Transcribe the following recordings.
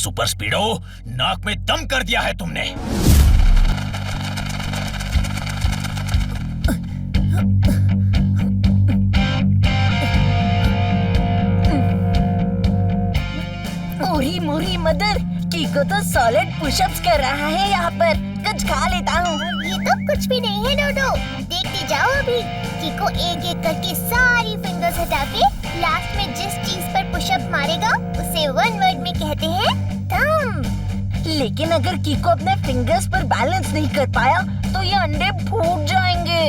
Super स्पीडो, नाक में दम कर दिया है तुमने। ओरी मोरी मदर, कीको तो सॉलिड पुशअप्स कर रहा है यहाँ पर। कुछ खा लेता हूँ। ये तो कुछ भी नहीं है डोडो, देखते जाओ अभी। कीको एक एक करके सारी फिंगर्स हटा के लास्ट में जिस चीज पर पुशअप मारेगा उसे वन वर्ड में कहते हैं थंब। लेकिन अगर कीको अपने फिंगर्स पर बैलेंस नहीं कर पाया तो ये अंडे फूट जाएंगे।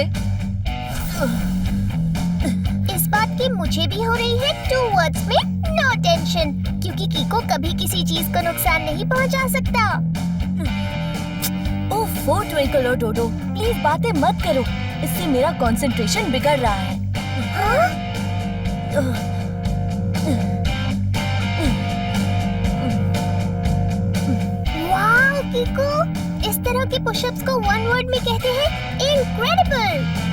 इस बात की मुझे भी हो रही है 2 वर्ड्स में नो टेंशन, क्योंकि कीको कभी किसी चीज को नुकसान नहीं पहुंचा सकता। ओफो ट्विंकल और डोडो, प्लीज बातें मत करो, इससे मेरा कंसंट्रेशन बिगड़ रहा है। वाह कीको, इस तरह के पुशअप्स को वन वर्ड में कहते हैं इनक्रेडिबल।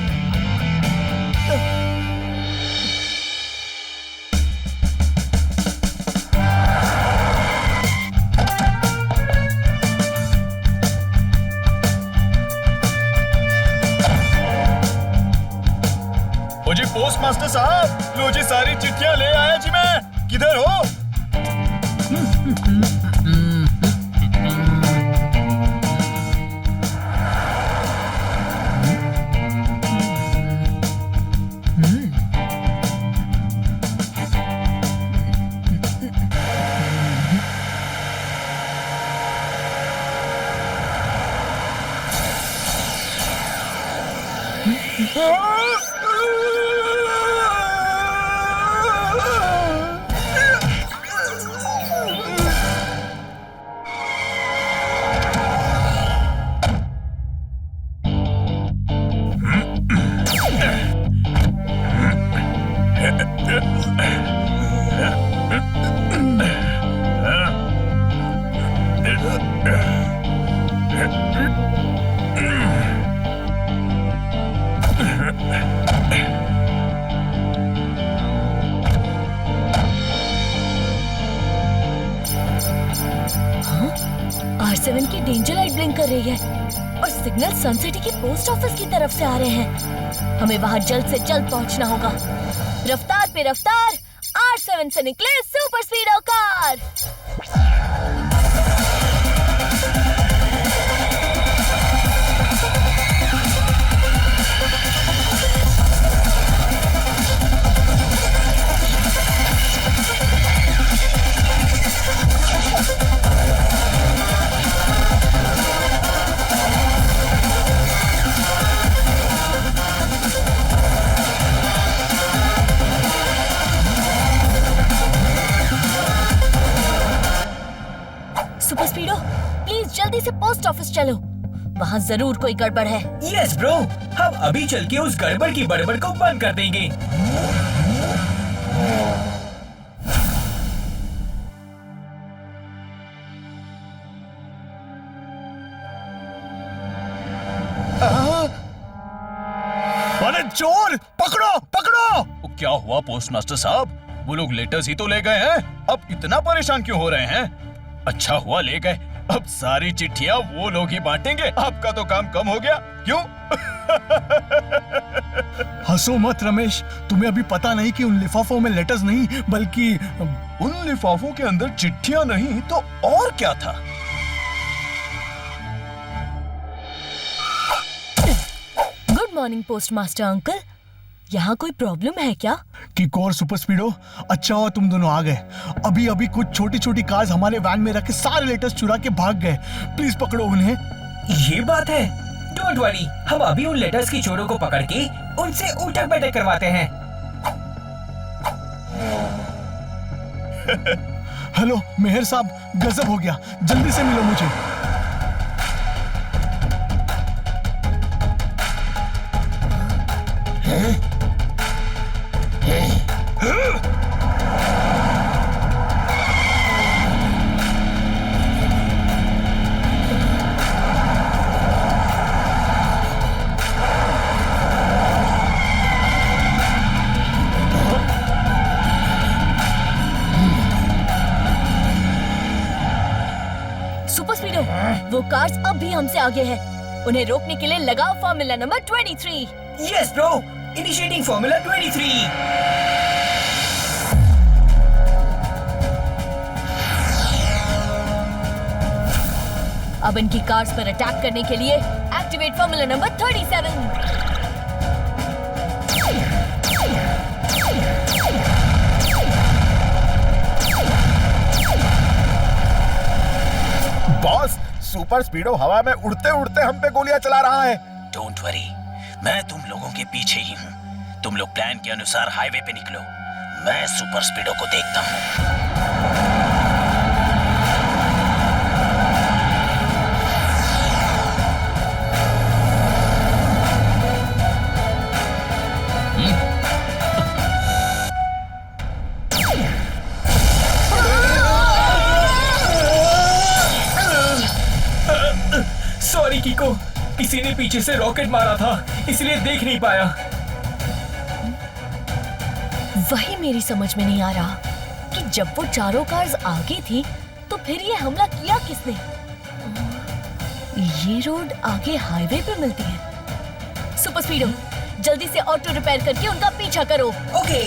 जी पोस्ट मास्टर साहब, लो जी सारी चिट्ठियां ले आया जी मैं। किधर हो? R7 की डेंजर लाइट ब्लिंक कर रही है और सिग्नल सन सिटी के पोस्ट ऑफिस की तरफ से आ रहे हैं। हमें वहां जल्द से जल्द पहुंचना होगा। रफ्तार पे रफ्तार, R7 से निकले super स्पीडो car. Super speedo, please जल्दी से पोस्ट ऑफिस चलो, वहाँ जरूर कोई गड़बड़ है। यस ब्रो, हम अभी चल के उस गड़बड़ की बड़बड़ को बंद कर देंगे। अरे चोर, पकड़ो पकड़ो। क्या हुआ पोस्ट मास्टर साहब? वो लोग लेटर्स ही तो ले गए हैं, अब इतना परेशान क्यों हो रहे हैं? अच्छा हुआ ले गए, अब सारी चिट्ठियां वो लोग ही बांटेंगे। आपका तो काम कम हो गया, क्यों? हंसो मत रमेश, तुम्हें अभी पता नहीं कि उन लिफाफों में लेटर्स नहीं बल्कि उन लिफाफों के अंदर चिट्ठियां नहीं तो और क्या था? Good morning post master uncle, यहाँ कोई प्रॉब्लम है क्या? कीको और सुपर स्पीडो, अच्छा हुआ तुम दोनों आ गए। अभी अभी कुछ छोटी छोटी कार्स हमारे वैन में रख के सारे लेटर्स चुरा के भाग गए। प्लीज पकड़ो उन्हें। ये बात है, डोंट वरी, हम अभी उन लेटर्स की चोरों को पकड़ के उनसे उठक बैठक करवाते हैं। हेलो मेहर साहब, गजब हो गया, जल्दी से मिलो मुझे। कार्स अब भी हमसे आगे हैं। उन्हें रोकने के लिए लगाओ formula number 23। Yes bro, initiating formula 23। अब इनकी कार्स पर अटैक करने के लिए activate formula number 37। Boss, Super Speedo हवा में उड़ते उड़ते हम पे गोलियां चला रहा है। डोंट वरी, मैं तुम लोगों के पीछे ही हूँ। तुम लोग प्लान के अनुसार हाईवे पे निकलो, मैं सुपर स्पीडो को देखता हूँ। सॉरी कीको, किसी ने पीछे से रॉकेट मारा था, इसलिए देख नहीं पाया। वही मेरी समझ में नहीं आ रहा कि जब वो चारों कार्स आगे थी तो फिर ये हमला किया किसने? ये रोड आगे हाईवे पे मिलती है। सुपर स्पीडो, जल्दी से ऑटो रिपेयर करके उनका पीछा करो। ओके।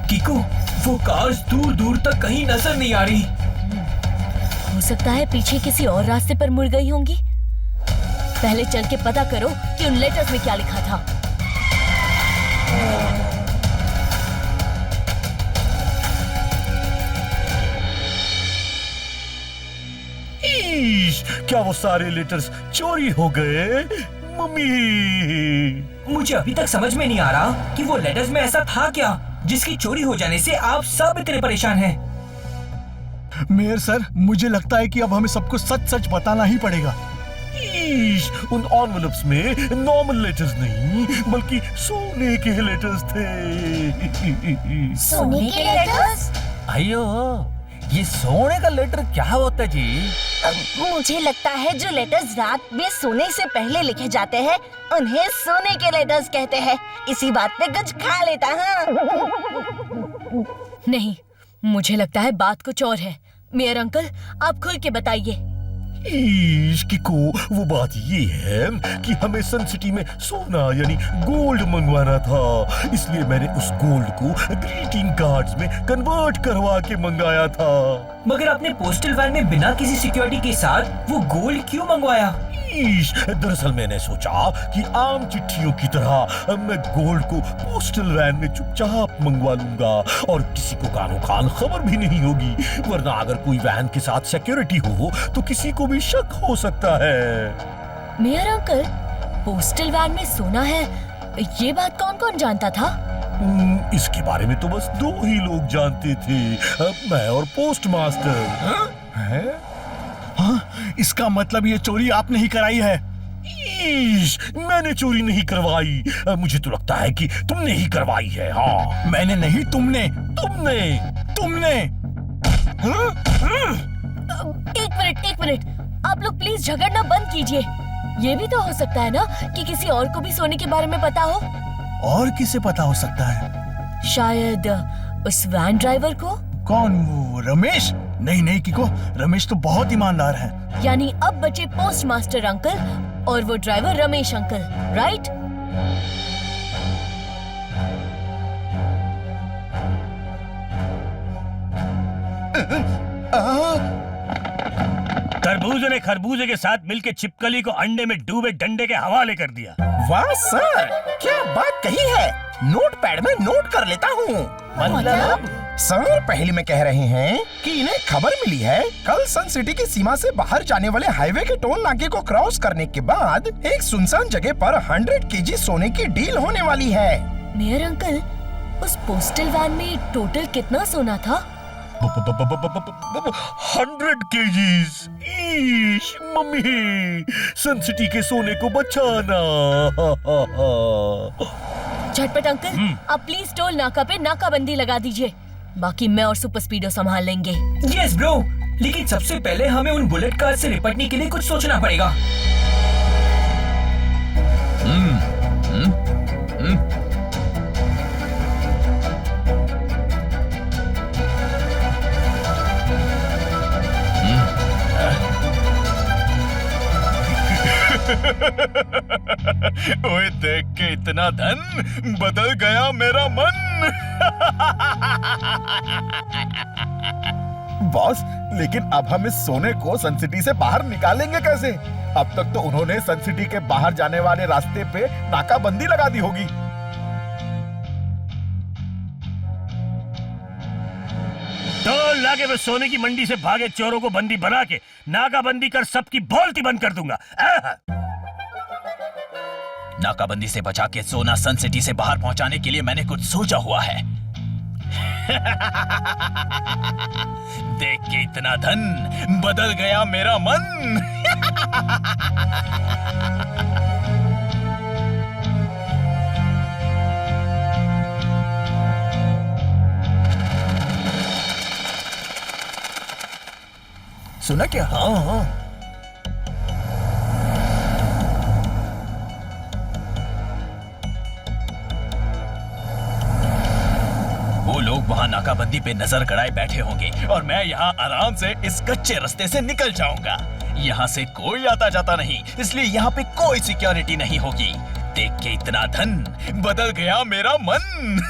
कीको, वो कार्स दूर दूर तक कहीं नजर नहीं आ रही। हो सकता है पीछे किसी और रास्ते पर मुड़ गई होंगी। पहले चल के पता करो कि उन लेटर्स में क्या लिखा था। क्या वो सारे लेटर्स चोरी हो गए? मम्मी, मुझे अभी तक समझ में नहीं आ रहा कि वो लेटर्स में ऐसा था क्या जिसकी चोरी हो जाने से आप सब इतने परेशान हैं। मेयर सर, मुझे लगता है कि अब हमें सबको सच सच बताना ही पड़ेगा। उन एनवेलप्स में नॉर्मल लेटर्स नहीं बल्कि सोने के लेटर्स थे। सोने के लेटर्स? अयो, ये सोने का लेटर क्या होता है जी? मुझे लगता है जो लेटर्स रात में सोने से पहले लिखे जाते हैं उन्हें सोने के लेटर्स कहते हैं। इसी बात पे कुछ खा लेता। हाँ, नहीं, मुझे लगता है बात कुछ और है। मेयर अंकल, आप खुल के बताइए। किको, वो बात ये है कि हमें सन सिटी में सोना यानी गोल्ड मंगवाना था, इसलिए मैंने उस गोल्ड को ग्रीटिंग कार्ड्स में कन्वर्ट करवा के मंगाया था। मगर आपने पोस्टल वैन में बिना किसी सिक्योरिटी के साथ वो गोल्ड क्यों मंगवाया? दरअसल मैंने सोचा कि आम चिट्ठियों की तरह मैं गोल्ड को पोस्टल वैन में चुपचाप मंगवा लूंगा और किसी को कानो कान खबर भी नहीं होगी, वरना अगर कोई वैन के साथ सिक्योरिटी हो तो किसी को भी शक हो सकता है। मेयर अंकल, पोस्टल वैन में सोना है, ये बात कौन कौन जानता था? इसके बारे में तो बस 2 ही लोग जानते थे, मैं और पोस्ट मास्टर। हाँ, इसका मतलब ये चोरी आपने ही कराई है। मैंने चोरी नहीं करवाई, मुझे तो लगता है कि तुमने ही करवाई है। हाँ, मैंने नहीं, तुमने। तुमने एक मिनट, आप लोग प्लीज झगड़ना बंद कीजिए। ये भी तो हो सकता है ना कि किसी और को भी सोने के बारे में पता हो। और किसे पता हो सकता है? शायद उस वैन ड्राइवर को। कौन, वो रमेश? नहीं किको, रमेश तो बहुत ईमानदार है। यानी अब बचे पोस्ट मास्टर अंकल और वो ड्राइवर रमेश अंकल, राइट? खरबूजे ने खरबूजे के साथ मिलकर छिपकली को अंडे में डूबे डंडे के हवाले कर दिया। वाह सर, क्या बात कही है। नोटपैड में नोट कर लेता हूँ। मतलब सर पहले में कह रहे हैं कि इन्हें खबर मिली है कल सन सिटी की सीमा से बाहर जाने वाले हाईवे के टोल नाके को क्रॉस करने के बाद एक सुनसान जगह पर 100 केजी सोने की डील होने वाली है। मेयर अंकल, उस पोस्टल वैन में टोटल कितना सोना था? 100 केजीज। ईश मम्मी, सन सिटी के सोने को बचाना। झटपट अंकल, आप प्लीज टोल नाका पे नाकाबंदी लगा दीजिए। बाकी मैं और सुपर स्पीडो संभाल लेंगे। यस ब्रो, लेकिन सबसे पहले हमें उन बुलेट कार से निपटने के लिए कुछ सोचना पड़ेगा। ओए देख के इतना धन, बदल गया मेरा मन। बॉस, लेकिन अब हम इस सोने को सन सिटी से बाहर निकालेंगे कैसे? अब तक तो उन्होंने सन सिटी के बाहर जाने वाले रास्ते पे नाकाबंदी लगा दी होगी। टोल नाके पे सोने की मंडी से भागे चोरों को बंदी बना के नाकाबंदी कर सबकी बोलती बंद कर दूंगा। नाकाबंदी से बचा के सोना सन सिटी से बाहर पहुंचाने के लिए मैंने कुछ सोचा हुआ है। देख के इतना धन, बदल गया मेरा मन। सुना क्या? हाँ। वो लोग वहाँ नाकाबंदी पे नजर गड़ाए बैठे होंगे और मैं यहाँ आराम से इस कच्चे रास्ते से निकल जाऊंगा। यहाँ से कोई आता जाता नहीं, इसलिए यहाँ पे कोई सिक्योरिटी नहीं होगी। देख के इतना धन, बदल गया मेरा मन।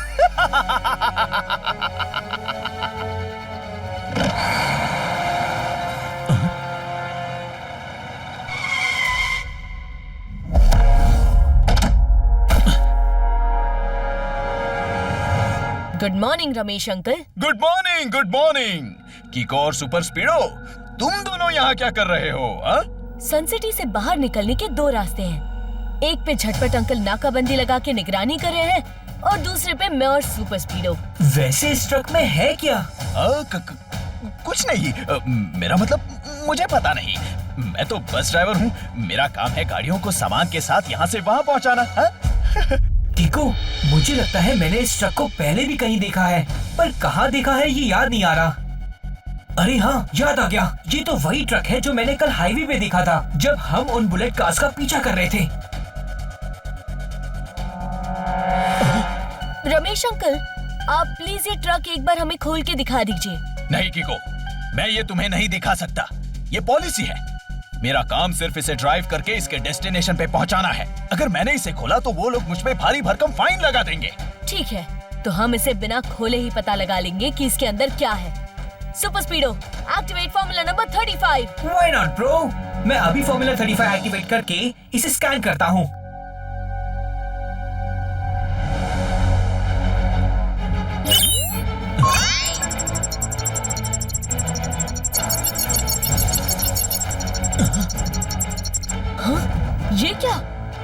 Good morning Ramesh uncle. Good morning, good morning. Kiko और सुपर स्पीडो, तुम दोनों यहाँ क्या कर रहे हो? सन सिटी से बाहर निकलने के दो रास्ते हैं। एक पे झटपट अंकल नाकाबंदी लगा के निगरानी कर रहे हैं और दूसरे पे मैं और सुपर स्पीडो। वैसे इस ट्रक में है क्या? कुछ नहीं, मेरा मतलब मुझे पता नहीं। मैं तो बस ड्राइवर हूँ। मेरा काम है गाड़ियों को सामान के साथ यहाँ से वहाँ पहुँचाना। टीको, मुझे लगता है मैंने इस ट्रक को पहले भी कहीं देखा है, पर कहाँ देखा है ये याद नहीं आ रहा। अरे हाँ, याद आ गया। ये तो वही ट्रक है जो मैंने कल हाईवे पे देखा था जब हम उन बुलेट कार्स का पीछा कर रहे थे। रमेश अंकल, आप प्लीज ये ट्रक एक बार हमें खोल के दिखा दीजिए। नहीं किको, मैं ये तुम्हें नहीं दिखा सकता। ये पॉलिसी है। मेरा काम सिर्फ इसे ड्राइव करके इसके डेस्टिनेशन पे पहुंचाना है। अगर मैंने इसे खोला तो वो लोग मुझ पे भारी भरकम फाइन लगा देंगे। ठीक है, तो हम इसे बिना खोले ही पता लगा लेंगे कि इसके अंदर क्या है। Super स्पीडो, activate formula number 35। Why not, bro? मैं अभी फॉर्मूला 35 एक्टिवेट करके इसे स्कैन करता हूँ। ये क्या?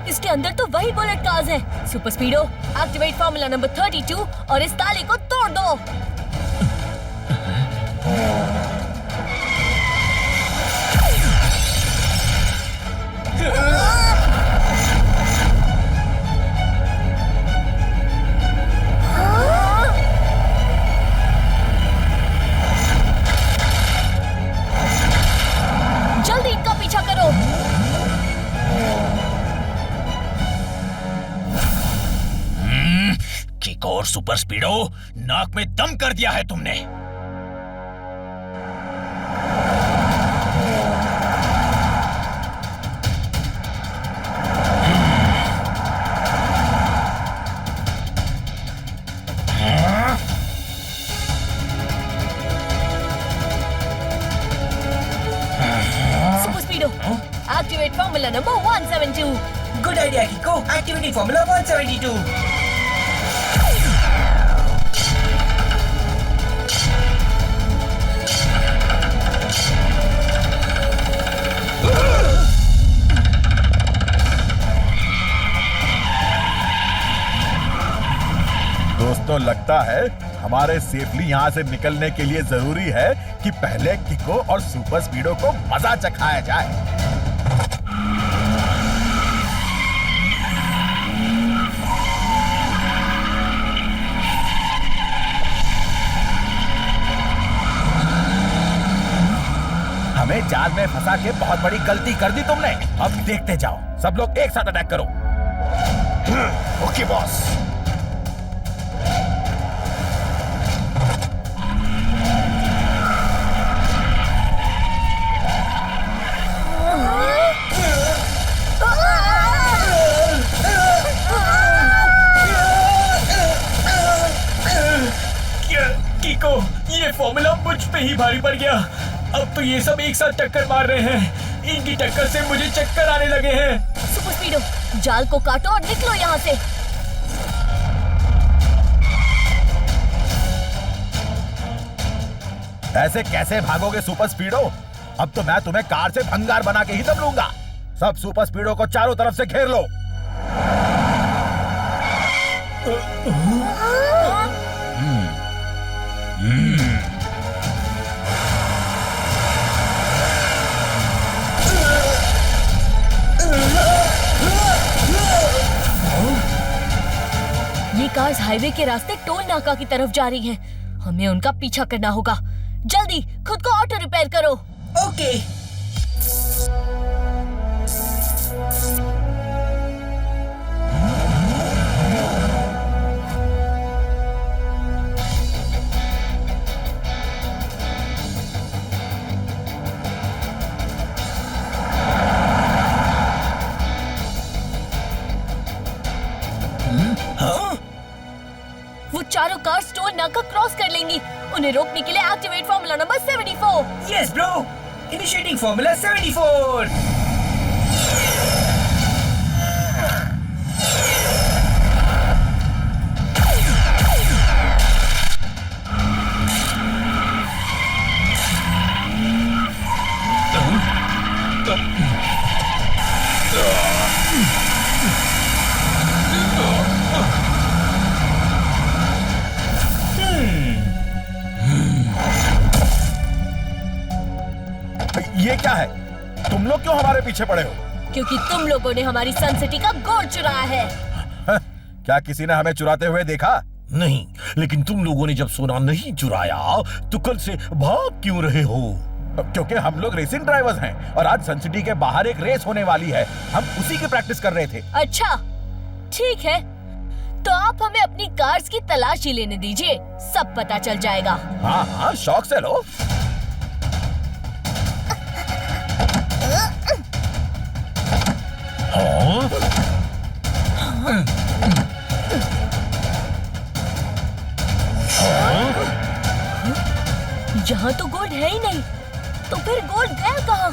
इसके अंदर तो वही बुलेट कार्स हैं। सुपर स्पीडो, एक्टिवेट फॉर्मूला नंबर 32 और इस ताले को तोड़ दो। जल्दी इनका पीछा करो। किको और सुपर स्पीडो, नाक में दम कर दिया है तुमने। Super स्पीडो, activate formula number 172। Good idea Kiko, activity formula 172। दोस्तों, लगता है हमारे सेफली यहाँ से निकलने के लिए जरूरी है कि पहले किको और सुपर स्पीडो को मजा चखाया जाए। हमें जाल में फंसा के बहुत बड़ी गलती कर दी तुमने। अब देखते जाओ, सब लोग एक साथ अटैक करो। Okay boss. किको, ये फॉर्मूला मुझ पे ही भारी पड़ गया। अब तो ये सब एक साथ टक्कर मार रहे हैं। इनकी टक्कर से मुझे चक्कर आने लगे हैं। सुपर स्पीडो, जाल को काटो और निकलो यहाँ से। ऐसे कैसे भागोगे सुपर स्पीडो? अब तो मैं तुम्हें कार से भंगार बना के ही दब लूंगा। सब सुपर स्पीडो को चारों तरफ से घेर लो। ये कार्स हाईवे के रास्ते टोल नाका की तरफ जा रही हैं। हमें उनका पीछा करना होगा। जल्दी खुद को ऑटो रिपेयर करो। ओके। वो चारों कार्स टोल नाका क्रॉस कर लेंगी। उन्हें रोकने के लिए activate formula number 74। Yes bro, initiating formula 74। ये क्या है? तुम लोग क्यों हमारे पीछे पड़े हो? क्योंकि तुम लोगों ने हमारी सन सिटी का गोल्ड चुराया है। क्या किसी ने हमें चुराते हुए देखा? नहीं, लेकिन तुम लोगों ने जब सोना नहीं चुराया तो कल से भाग क्यों रहे हो? क्योंकि हम लोग रेसिंग ड्राइवर्स हैं और आज सन सिटी के बाहर एक रेस होने वाली है। हम उसी की प्रैक्टिस कर रहे थे। अच्छा, ठीक है, तो आप हमें अपनी कार्स की तलाशी लेने दीजिए, सब पता चल जाएगा। हाँ हाँ, शौक से लो। यहाँ तो गोल्ड है ही नहीं, तो फिर गोल्ड गया कहाँ?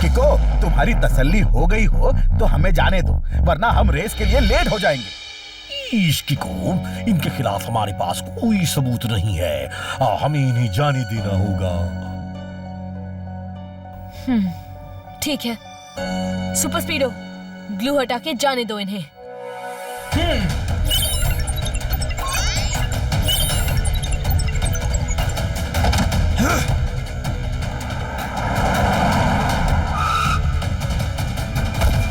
किको, तुम्हारी तसल्ली हो गई हो तो हमें जाने दो, वरना हम रेस के लिए लेट हो जाएंगे। इश्क को इनके खिलाफ हमारे पास कोई सबूत नहीं है। हमें इन्हें जाने देना होगा। ठीक है, सुपर स्पीडो, ग्लू हटा के जाने दो इन्हें।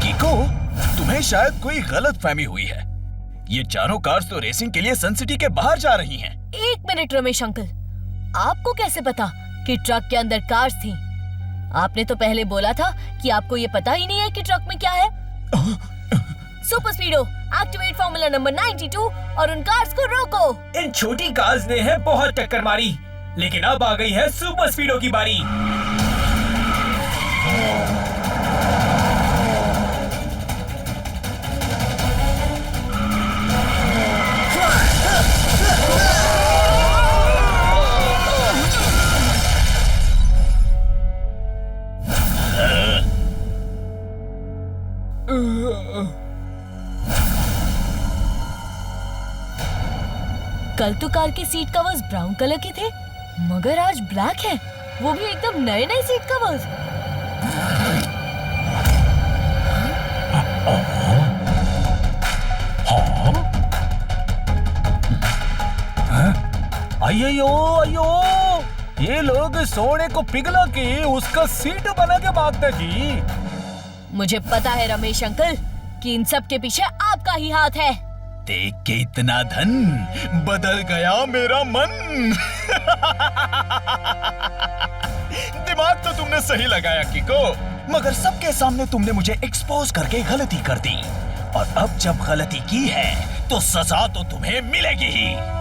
किको, तुम्हें शायद कोई गलत फहमी हुई है। ये चारों कार्स तो रेसिंग के लिए सन सिटी के बाहर जा रही हैं। एक मिनट रमेश अंकल, आपको कैसे पता कि ट्रक के अंदर कार्स थी? आपने तो पहले बोला था कि आपको ये पता ही नहीं है कि ट्रक में क्या है। सुपर स्पीडो, एक्टिवेट फॉर्मूला नंबर 92 और उन कार्स को रोको। इन छोटी कार्स ने है बहुत टक्कर मारी, लेकिन अब आ गई है सुपर स्पीडो की बारी। कल तो कार के सीट कवर्स ब्राउन कलर के थे, मगर आज ब्लैक है, वो भी एकदम नए नए सीट कवर्स। अयो अयो, ये लोग सोने को पिघला के उसका सीट बना के भागते जी। मुझे पता है रमेश अंकल कि इन सब के पीछे आपका ही हाथ है। देख के इतना धन बदल गया मेरा मन। दिमाग तो तुमने सही लगाया किको, मगर सबके सामने तुमने मुझे एक्सपोज करके गलती कर दी, और अब जब गलती की है तो सजा तो तुम्हें मिलेगी ही।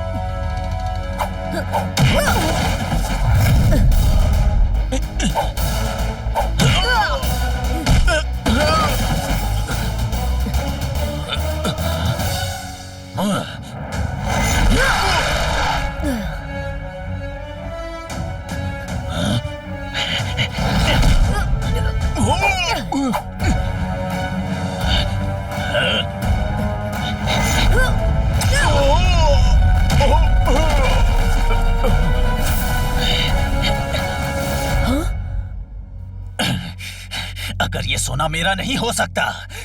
अगर ये सोना मेरा नहीं हो सकता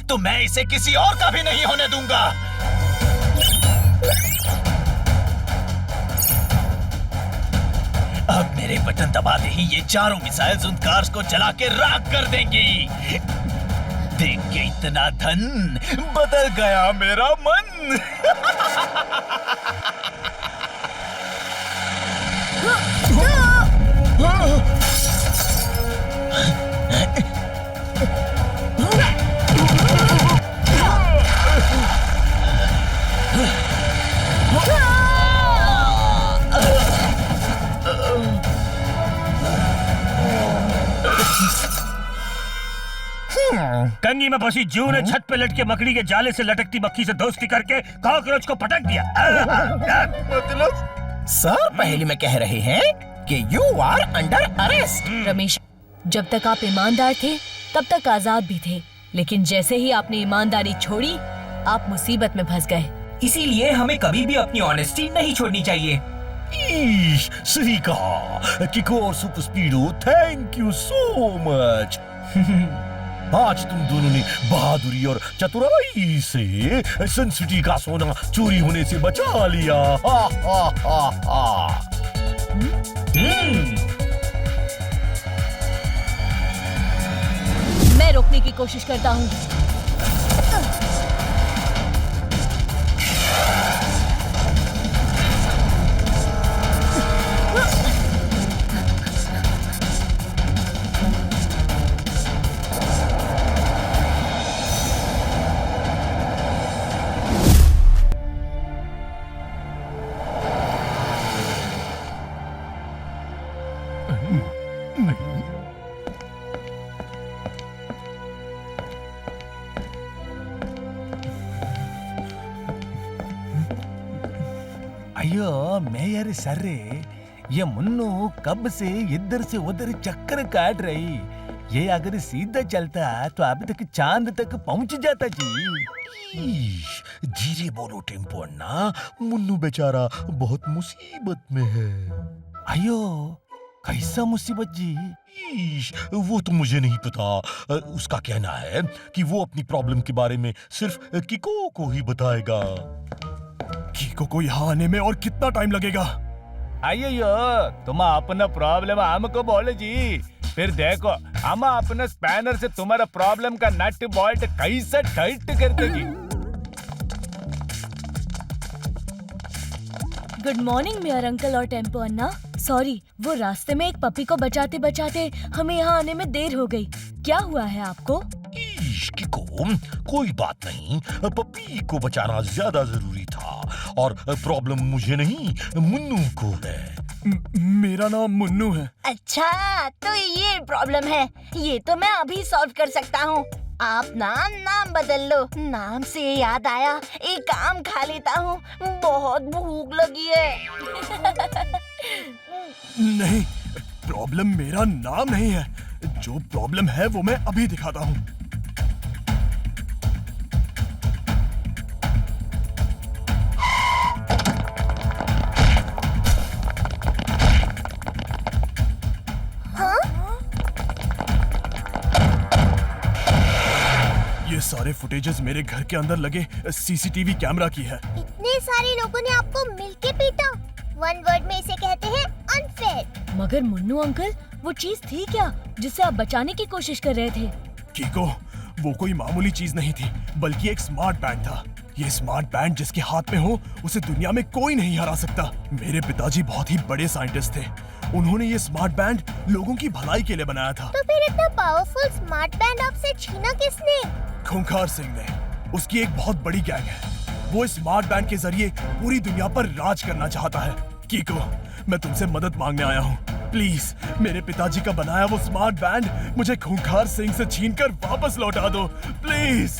तो मैं इसे किसी और का भी नहीं होने दूंगा। अब मेरे बटन दबाते ही ये चारों मिसाइल्स उन कार्स को जला के राख कर देंगी। देख के इतना धन बदल गया मेरा मन। कंगी में फंसी जू ने छत पे लटके मकड़ी के जाले से लटकती मक्खी से दोस्ती करके कॉकरोच को पटक दिया। मतलब सर पहले में कह रहे हैं कि you are under arrest. Ramesh, जब तक आप ईमानदार थे तब तक आजाद भी थे, लेकिन जैसे ही आपने ईमानदारी छोड़ी आप मुसीबत में फंस गए। इसीलिए हमें कभी भी अपनी ऑनेस्टी नहीं छोड़नी चाहिए। ईश, सही कहा किको और super speedo, thank you so much. आज तुम दोनों ने बहादुरी और चतुराई से सन सिटी का सोना चोरी होने से बचा लिया। हा हा हा हा। मैं रोकने की कोशिश करता हूँ। अयो मैं यार सर्रे, ये मुन्नू कब से इधर से उधर चक्कर काट रही। ये अगर सीधा चलता तो अभी तक चांद तक पहुंच जाता जी। ईश, धीरे बोलो टेम्पो अन्ना, मुन्नू बेचारा बहुत मुसीबत में है। अयो कैसा मुसीबत जी? ईश, वो तो मुझे नहीं पता। उसका कहना है कि वो अपनी प्रॉब्लम के बारे में सिर्फ किको को ही बताएगा। कीको को यहाँ आने में और कितना टाइम लगेगा? अयो तुम अपना प्रॉब्लम हमको बोले जी, फिर देखो हम अपने स्पैनर से तुम्हारा प्रॉब्लम का नट बोल्ट कैसे टाइट कर देगी। गुड मॉर्निंग मेयर अंकल और टेम्पो अन्ना। सॉरी, वो रास्ते में एक पपी को बचाते बचाते हमें यहाँ आने में देर हो गई। क्या हुआ है आपको? ईश, किको कोई बात नहीं, पप्पी को बचाना ज्यादा जरूरी था, और प्रॉब्लम मुझे नहीं मुन्नू को है। मेरा नाम मुन्नू है। अच्छा, तो ये प्रॉब्लम है। ये तो मैं अभी सॉल्व कर सकता हूँ। आप नाम बदल लो। नाम से याद आया, एक आम खा लेता हूँ, बहुत भूख लगी है। नहीं, प्रॉब्लम मेरा नाम नहीं है। जो प्रॉब्लम है वो मैं अभी दिखाता हूँ। ये सारे फुटेजेस मेरे घर के अंदर लगे सीसीटीवी कैमरा की है। इतने सारे लोगों ने आपको मिलके पीटा। वन वर्ड में इसे कहते हैं अनफेयर। मगर मुन्नू अंकल, वो चीज थी क्या जिसे आप बचाने की कोशिश कर रहे थे? कीको, वो कोई मामूली चीज नहीं थी, बल्कि एक स्मार्ट बैंड था। ये स्मार्ट बैंड जिसके हाथ में हो, उसे दुनिया में कोई नहीं हरा सकता। मेरे पिताजी बहुत ही बड़े साइंटिस्ट थे। उन्होंने ये स्मार्ट बैंड लोगों की भलाई के लिए बनाया था। तो फिर इतना पावरफुल स्मार्ट बैंड आपसे छीना किसने? खूंखार सिंह ने। उसकी एक बहुत बड़ी गैंग है। वो इस स्मार्ट बैंड के जरिए पूरी दुनिया पर राज करना चाहता है। कीको, मैं तुमसे मदद मांगने आया हूँ। प्लीज मेरे पिताजी का बनाया वो स्मार्ट बैंड मुझे खूंखार सिंह से छीनकर वापस लौटा दो, प्लीज।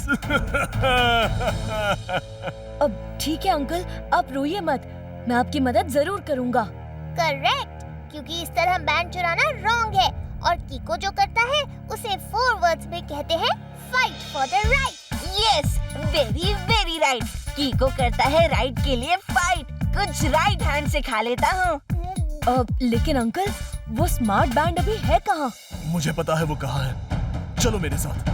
अब ठीक है अंकल, आप रोइए मत, मैं आपकी मदद जरूर करूँगा। करेक्ट, क्योंकि इस तरह बैंड चुराना रॉन्ग है और कीको जो करता है उसे 4 वर्ड्स में कहते हैं fight for the right. Yes, very very right. कीको करता है राइट के लिए फाइट। कुछ राइट हैंड से खा लेता हूँ। लेकिन अंकल, वो स्मार्ट बैंड अभी है कहाँ? मुझे पता है वो कहाँ है। चलो मेरे साथ।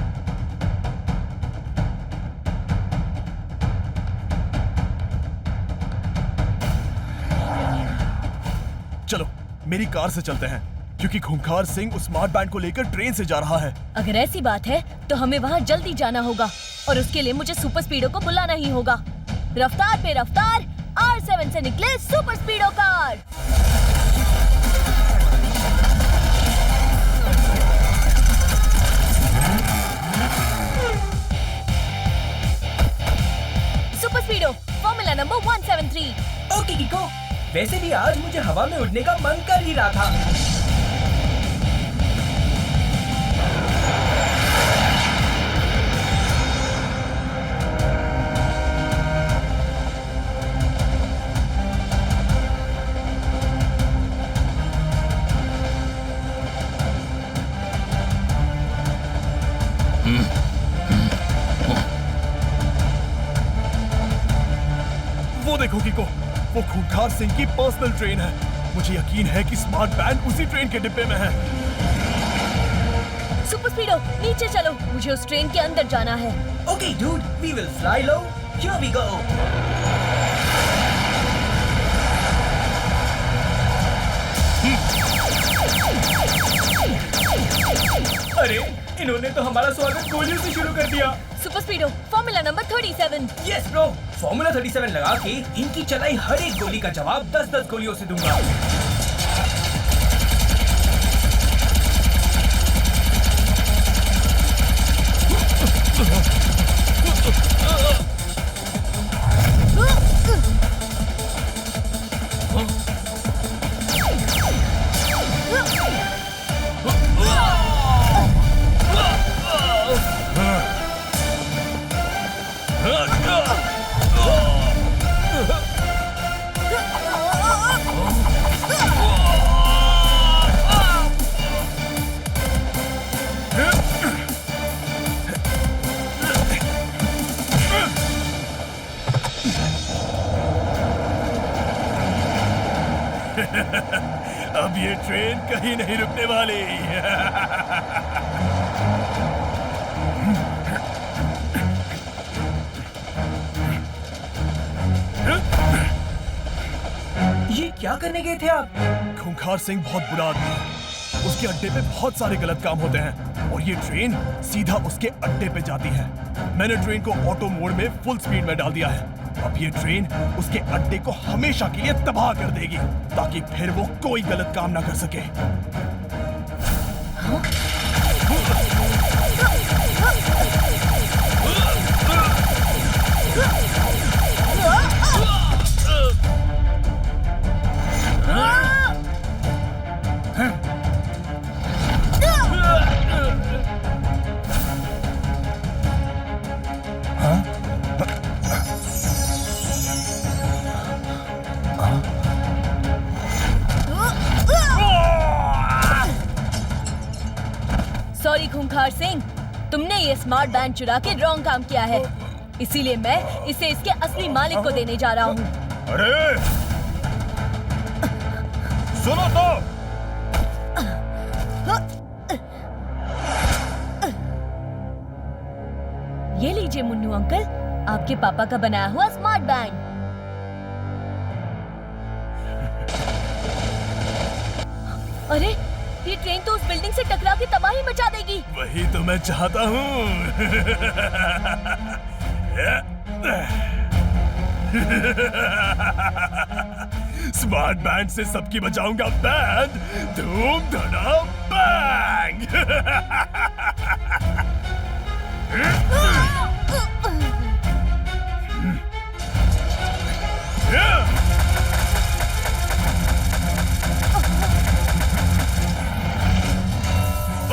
चलो मेरी कार से चलते हैं, क्योंकि खूंखार सिंह उस स्मार्ट बैंड को लेकर ट्रेन से जा रहा है। अगर ऐसी बात है तो हमें वहाँ जल्दी जाना होगा और उसके लिए मुझे सुपर स्पीडो को बुलाना ही होगा। रफ्तार पे रफ्तार, R7 से निकले super स्पीडो car. Super Speedo formula number 173। Okay कीको, वैसे भी आज मुझे हवा में उड़ने का मन कर ही रहा था। वो देखो कीको, वो खूंखार सिंह की पर्सनल ट्रेन है। मुझे यकीन है कि स्मार्ट बैंड उसी ट्रेन के डिब्बे में है। सुपर स्पीडो नीचे चलो, मुझे उस ट्रेन के अंदर जाना है। Okay dude, we will fly low. Here we go. अरे, इन्होंने तो हमारा स्वागत गोलियों से शुरू कर दिया। Super Speedo formula number 37। Yes bro, formula 37 लगा के इनकी चलाई हर एक गोली का जवाब 10-10 गोलियों से दूंगा। अब ये ट्रेन कहीं नहीं रुकने वाली। ये क्या करने गए थे आप? खूंखार सिंह बहुत बुरा आदमी है। उसके अड्डे पे बहुत सारे गलत काम होते हैं और ये ट्रेन सीधा उसके अड्डे पे जाती है। मैंने ट्रेन को ऑटो मोड में फुल स्पीड में डाल दिया है। अब ये ट्रेन उसके अड्डे को हमेशा के लिए तबाह कर देगी, ताकि फिर वो कोई गलत काम ना कर सके। सॉरी खूंखार सिंह, तुमने ये स्मार्ट बैंड चुरा के रॉन्ग काम किया है, इसीलिए मैं इसे इसके असली मालिक को देने जा रहा हूँ। अरे सुनो तो, लीजिए मुन्नू अंकल, आपके पापा का बनाया हुआ स्मार्ट बैंड। अरे ये ट्रेन तो उस बिल्डिंग से टकरा के तबाही मचा देगी। वही तो मैं चाहता हूँ। स्मार्ट बैंड से सबकी बचाऊंगा बैंड, धूम धड़ाम बैंग।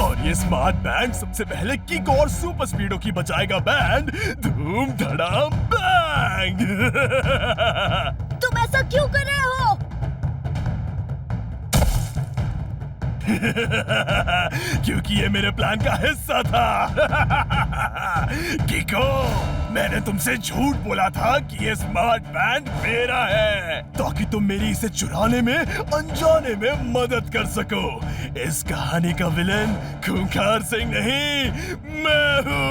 और ये स्मार्ट बैंड सबसे पहले किक और सुपर स्पीडो की बचाएगा बैंड, धूम धड़ाम बैंग। तुम ऐसा क्यों कर रहे हो? क्योंकि ये मेरे प्लान का हिस्सा था। किको, मैंने तुमसे झूठ बोला था कि ये स्मार्ट बैंड मेरा है, ताकि तुम मेरी इसे चुराने में अनजाने में मदद कर सको। इस कहानी का विलेन खूंखार सिंह नहीं, मैं हूँ।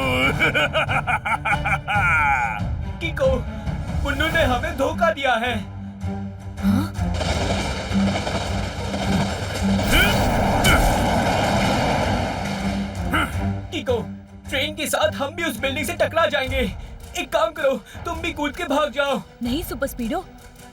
किको, मुन्नू ने हमें धोखा दिया है। किको, ट्रेन के साथ हम भी उस बिल्डिंग से टकरा जाएंगे। एक काम करो, तुम भी कूद के भाग जाओ। नहीं सुपर स्पीडो,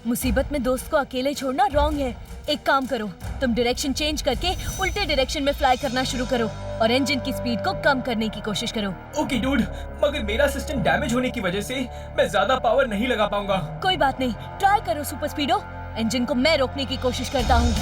मुसीबत में दोस्त को अकेले छोड़ना रॉन्ग है। एक काम करो, तुम डायरेक्शन चेंज करके उल्टे डायरेक्शन में फ्लाई करना शुरू करो और इंजन की स्पीड को कम करने की कोशिश करो। ओके डूड, मगर मेरा सिस्टम डैमेज होने की वजह से मैं ज्यादा पावर नहीं लगा पाऊंगा। कोई बात नहीं, ट्राई करो सुपर स्पीडो। इंजन को मैं रोकने की कोशिश करता हूँ।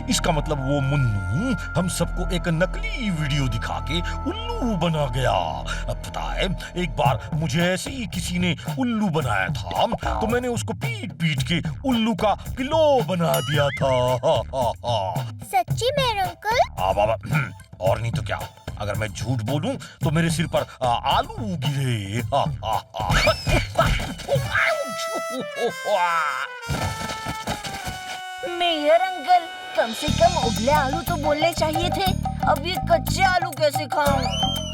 इसका मतलब वो मुन्नू हम सबको एक नकली वीडियो दिखा के उल्लू बना गया। अब पता है, एक बार मुझे ऐसे ही किसी ने उल्लू बनाया था, तो मैंने उसको पीट पीट के उल्लू का पिलो बना दिया था। सच्ची में अंकल? बाबा, और नहीं तो क्या। अगर मैं झूठ बोलूं तो मेरे सिर पर आलू गिरे। मेयर अंकल, कम से कम उबले आलू तो बोलने चाहिए थे। अब ये कच्चे आलू कैसे खाऊं?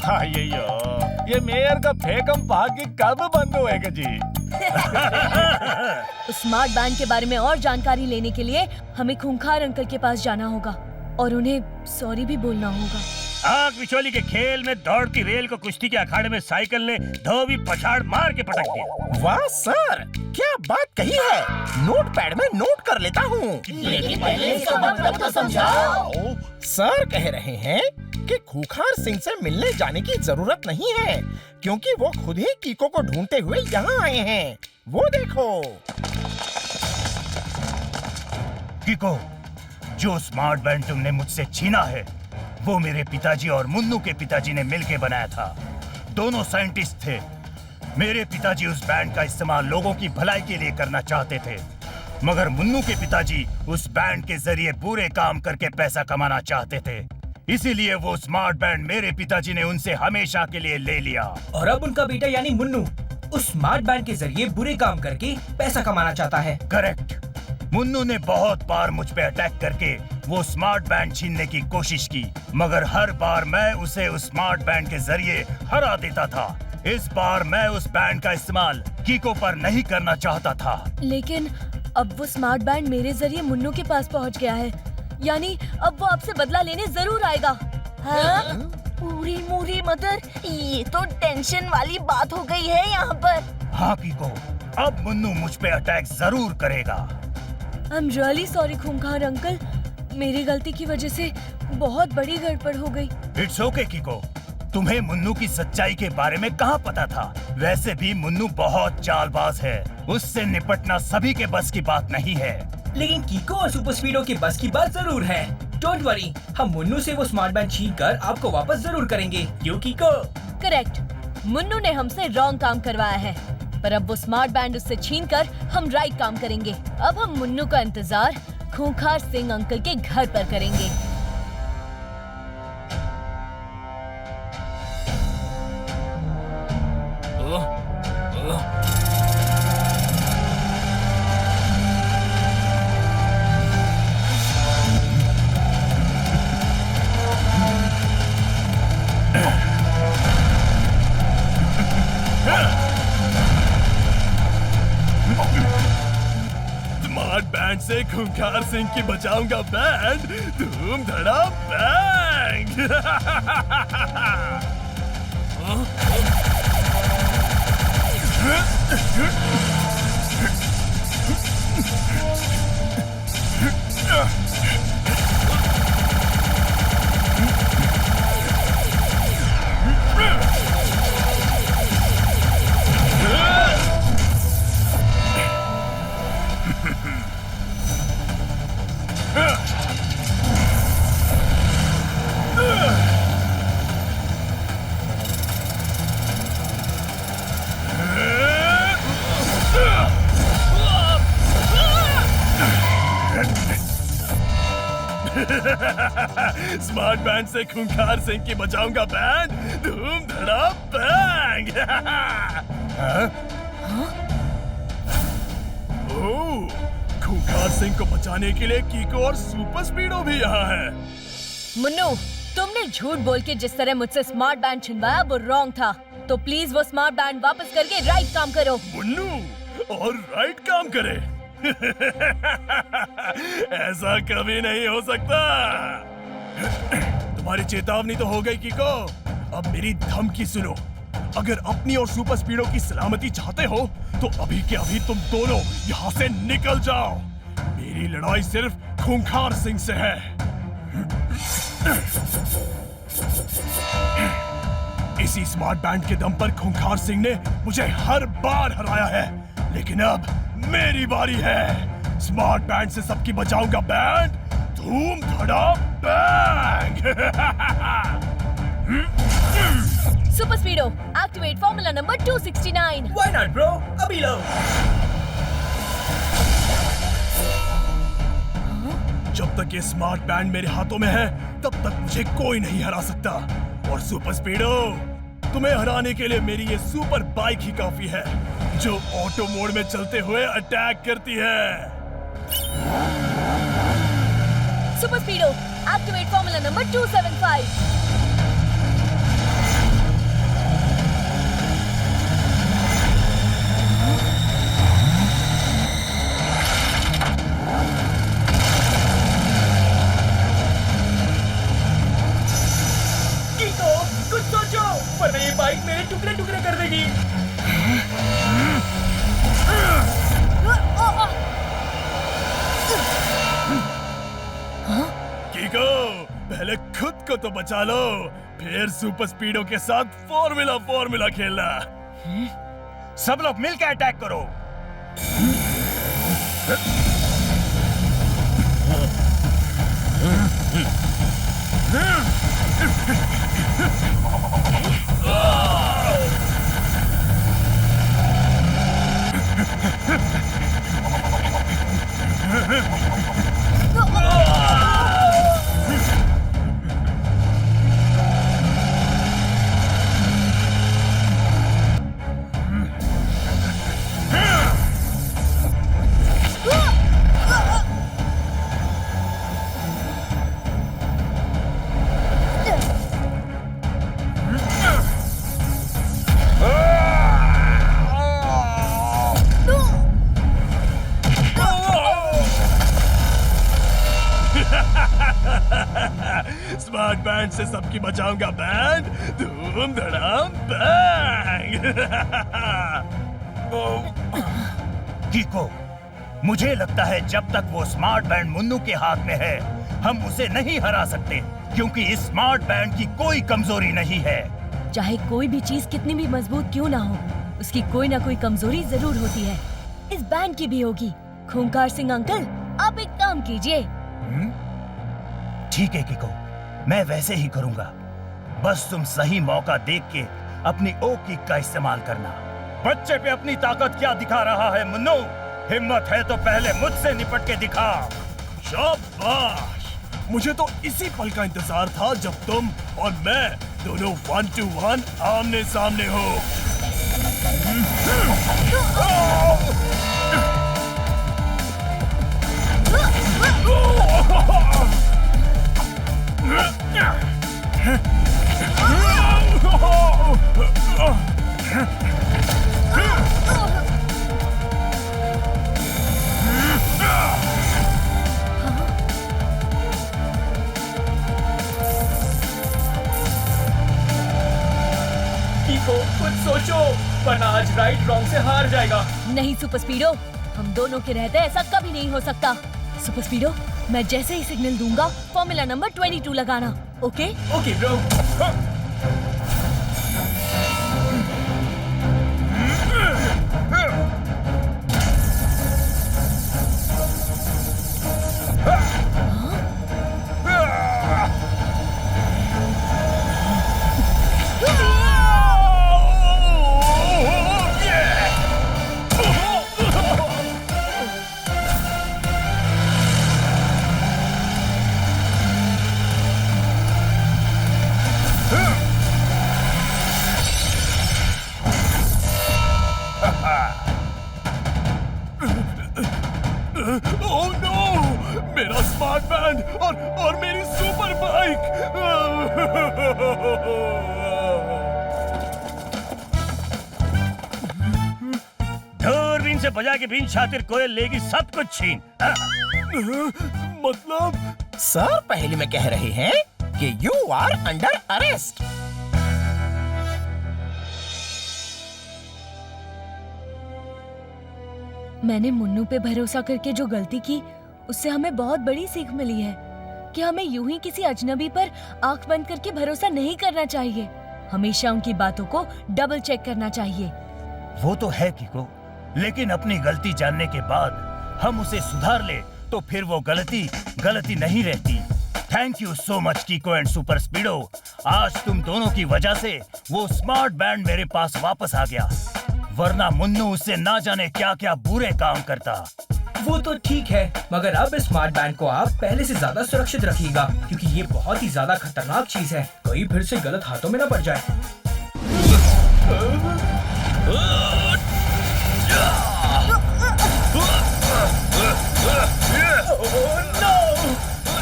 हाँ ये मेयर का फेकम भाग्य कब बंद होएगा जी? स्मार्ट बैंड के बारे में और जानकारी लेने के लिए हमें खूंखार अंकल के पास जाना होगा और उन्हें सॉरी भी बोलना होगा। आग बिचौली के खेल में दौड़ती रेल को कुश्ती के अखाड़े में साइकिल ने धोबी पछाड़ मार के पटक दिया। वाह सर, क्या बात कही है। नोट पैड में नोट कर लेता हूँ। इसका मतलब तो समझाओ। सर कह रहे हैं कि खूंखार सिंह से मिलने जाने की जरूरत नहीं है, क्योंकि वो खुद ही कीको को ढूंढते हुए यहाँ आए हैं। वो देखो। किको, जो स्मार्ट बैंड तुमने मुझसे छीना है वो मेरे पिताजी और मुन्नू के पिताजी ने मिलके बनाया था। दोनों साइंटिस्ट थे। मेरे पिताजी उस बैंड का इस्तेमाल लोगों की भलाई के लिए करना चाहते थे, मगर मुन्नू के पिताजी उस बैंड के जरिए बुरे काम करके पैसा कमाना चाहते थे। इसीलिए वो स्मार्ट बैंड मेरे पिताजी ने उनसे हमेशा के लिए ले लिया। और अब उनका बेटा यानी मुन्नू उस स्मार्ट बैंड के जरिए बुरे काम करके पैसा कमाना चाहता है। करेक्ट। मुन्नू ने बहुत बार मुझ पे अटैक करके वो स्मार्ट बैंड छीनने की कोशिश की, मगर हर बार मैं उसे उस स्मार्ट बैंड के जरिए हरा देता था। इस बार मैं उस बैंड का इस्तेमाल कीको पर नहीं करना चाहता था। लेकिन अब वो स्मार्ट बैंड मेरे जरिए मुन्नू के पास पहुंच गया है, यानी अब वो आपसे बदला लेने जरूर आएगा। हाँ? पूरी मूरी मदर, ये तो टेंशन वाली बात हो गई है यहाँ पर। हाँ कीको, अब मुन्नू मुझ पे अटैक जरूर करेगा। आई एम रियली सॉरी खूंखार अंकल, मेरी गलती की वजह से बहुत बड़ी गड़बड़ हो गई। इट्स ओके कीको, तुम्हें मुन्नू की सच्चाई के बारे में कहाँ पता था? वैसे भी मुन्नू बहुत चालबाज है, उससे निपटना सभी के बस की बात नहीं है। लेकिन कीको और सुपर स्पीडो की बस की बात जरूर है। डोंट वरी, हम मुन्नू से वो स्मार्ट बैंड छीन कर आपको वापस जरूर करेंगे। क्यों कीको? करेक्ट, मुन्नू ने हमसे रॉन्ग काम करवाया है, पर अब वो स्मार्ट बैंड उससे छीन कर हम राइट काम करेंगे। अब हम मुन्नू का इंतजार खूंखार सिंह अंकल के घर पर करेंगे। स्मार्ट बैंड से खूंखार सिंह की बचाऊंगा बैंड, धूम धड़ा बैंग। स्मार्ट बैंड से खूंखार सिंह की बचाऊंगा बैंड, धूम धड़ा बैंग। ओह, खूंखार सिंह को बचाने के लिए कीको और सुपर स्पीडो भी यहाँ है। मुन्नू, तुमने झूठ बोल के जिस तरह मुझसे स्मार्ट बैंड छिनवाया वो रॉन्ग था, तो प्लीज वो स्मार्ट बैंड वापस करके राइट काम करो। मुन्नू और राइट काम करे? ऐसा कभी नहीं हो सकता। तुम्हारी चेतावनी तो हो गई कीको, अब मेरी धमकी सुनो। अगर अपनी और सुपर स्पीडो की सलामती चाहते हो तो अभी के अभी तुम दोनों यहाँ से निकल जाओ। मेरी लड़ाई सिर्फ खूंखार सिंह से है। इसी स्मार्ट बैंड के दम पर खूंखार सिंह ने मुझे हर बार हराया है, लेकिन अब मेरी बारी है। स्मार्ट बैंड से सबकी बचाऊंगा बैंड, धूम धड़ा bang. Super स्पीडो, activate formula number 269। Why not, bro? अभी लो। जब तक ये स्मार्ट बैंड मेरे हाथों में है तब तक मुझे कोई नहीं हरा सकता। और सुपर स्पीडो, तुम्हें हराने के लिए मेरी ये सुपर बाइक ही काफी है, जो ऑटो मोड में चलते हुए अटैक करती है। Super स्पीडो, activate formula number 275। कीको, कुछ सोचो, वरना ये बाइक मेरे टुकड़े टुकड़े कर देगी। कीको, पहले खुद को तो बचा लो, फिर सुपर स्पीडो के साथ फॉर्मूला खेलना। सब लोग मिलकर अटैक करो। स्मार्ट बैंड से सबकी बचाऊंगा बैंड, धूम धड़ाम बैंग। कीको, मुझे लगता है जब तक वो स्मार्ट बैंड मुन्नू के हाथ में है हम उसे नहीं हरा सकते, क्योंकि इस स्मार्ट बैंड की कोई कमजोरी नहीं है। चाहे कोई भी चीज कितनी भी मजबूत क्यों ना हो, उसकी कोई ना कोई कमजोरी जरूर होती है। इस बैंड की भी होगी। खूंखार सिंह अंकल, आप एक काम कीजिए। ठीक है किको, मैं वैसे ही करूंगा। बस तुम सही मौका देख के अपनी ओ किक का इस्तेमाल करना। बच्चे पे अपनी ताकत क्या दिखा रहा है मुन्नू? हिम्मत है तो पहले मुझसे निपट के दिखा। शाबाश! मुझे तो इसी पल का इंतजार था जब तुम और मैं दोनों 1-to-1 आमने सामने हो। कीको, कुछ सोचो, वरना आज राइट रॉन्ग से हार जाएगा। नहीं सुपर स्पीडो, हम दोनों के रहते ऐसा कभी नहीं हो सकता। सुपर स्पीडो, मैं जैसे ही सिग्नल दूंगा फॉर्मूला नंबर 22 लगाना। Okay? Okay bro. Oh no! मेरा स्मार्ट बैंड और मेरी सुपर बाइक! दूरबीन से बजा के बीन शातिर कोयल लेगी सब कुछ छीन। मतलब सर पहले में कह रहे हैं कि यू आर अंडर अरेस्ट। मैंने मुन्नू पे भरोसा करके जो गलती की, उससे हमें बहुत बड़ी सीख मिली है कि हमें यूं ही किसी अजनबी पर आंख बंद करके भरोसा नहीं करना चाहिए। हमेशा उनकी बातों को डबल चेक करना चाहिए। वो तो है किको, लेकिन अपनी गलती जानने के बाद हम उसे सुधार ले तो फिर वो गलती नहीं रहती। Thank you so much Kiko and Super Speedo. आज तुम दोनों की वजह से वो स्मार्ट बैंड मेरे पास वापस आ गया, वरना मुन्नू उससे ना जाने क्या क्या बुरे काम करता। वो तो ठीक है, मगर अब इस स्मार्ट बैंड को आप पहले से ज्यादा सुरक्षित रखिएगा, क्योंकि ये बहुत ही ज्यादा खतरनाक चीज है। कहीं फिर से गलत हाथों में ना पड़ जाए।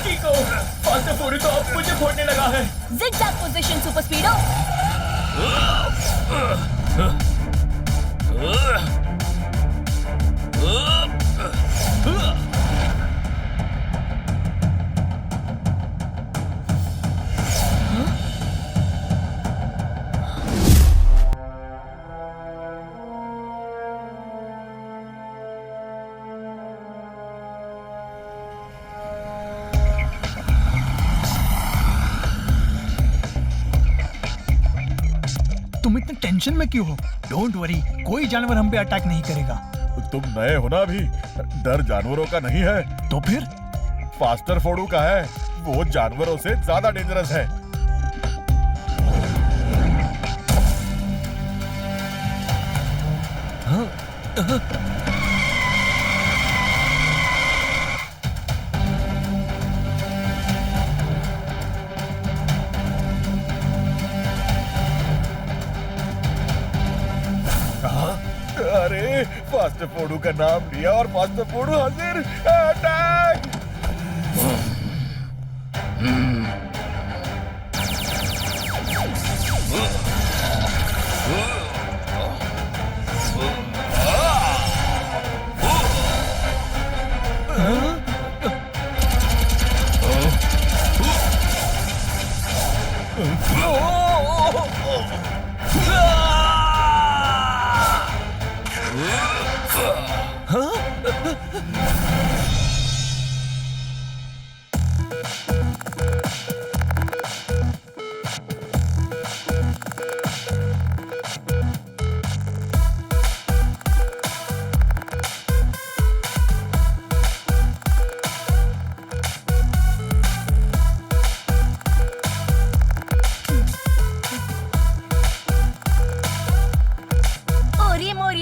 कीको, फास्टर फोड़ी तो अब मुझे फोड़ने लगा है। Zigzag position Super स्पीडो। तुम इतने टेंशन में क्यों हो? डोंट वरी, कोई जानवर हम पे अटैक नहीं करेगा। तुम नए हो ना, भी डर जानवरों का नहीं है। तो फिर फास्टर फोड़ू का है, वो जानवरों से ज्यादा डेंजरस है। अरे फास्टर फोड़ू का नाम लिया और फास्टर फोड़ू हाजिर। अटैक!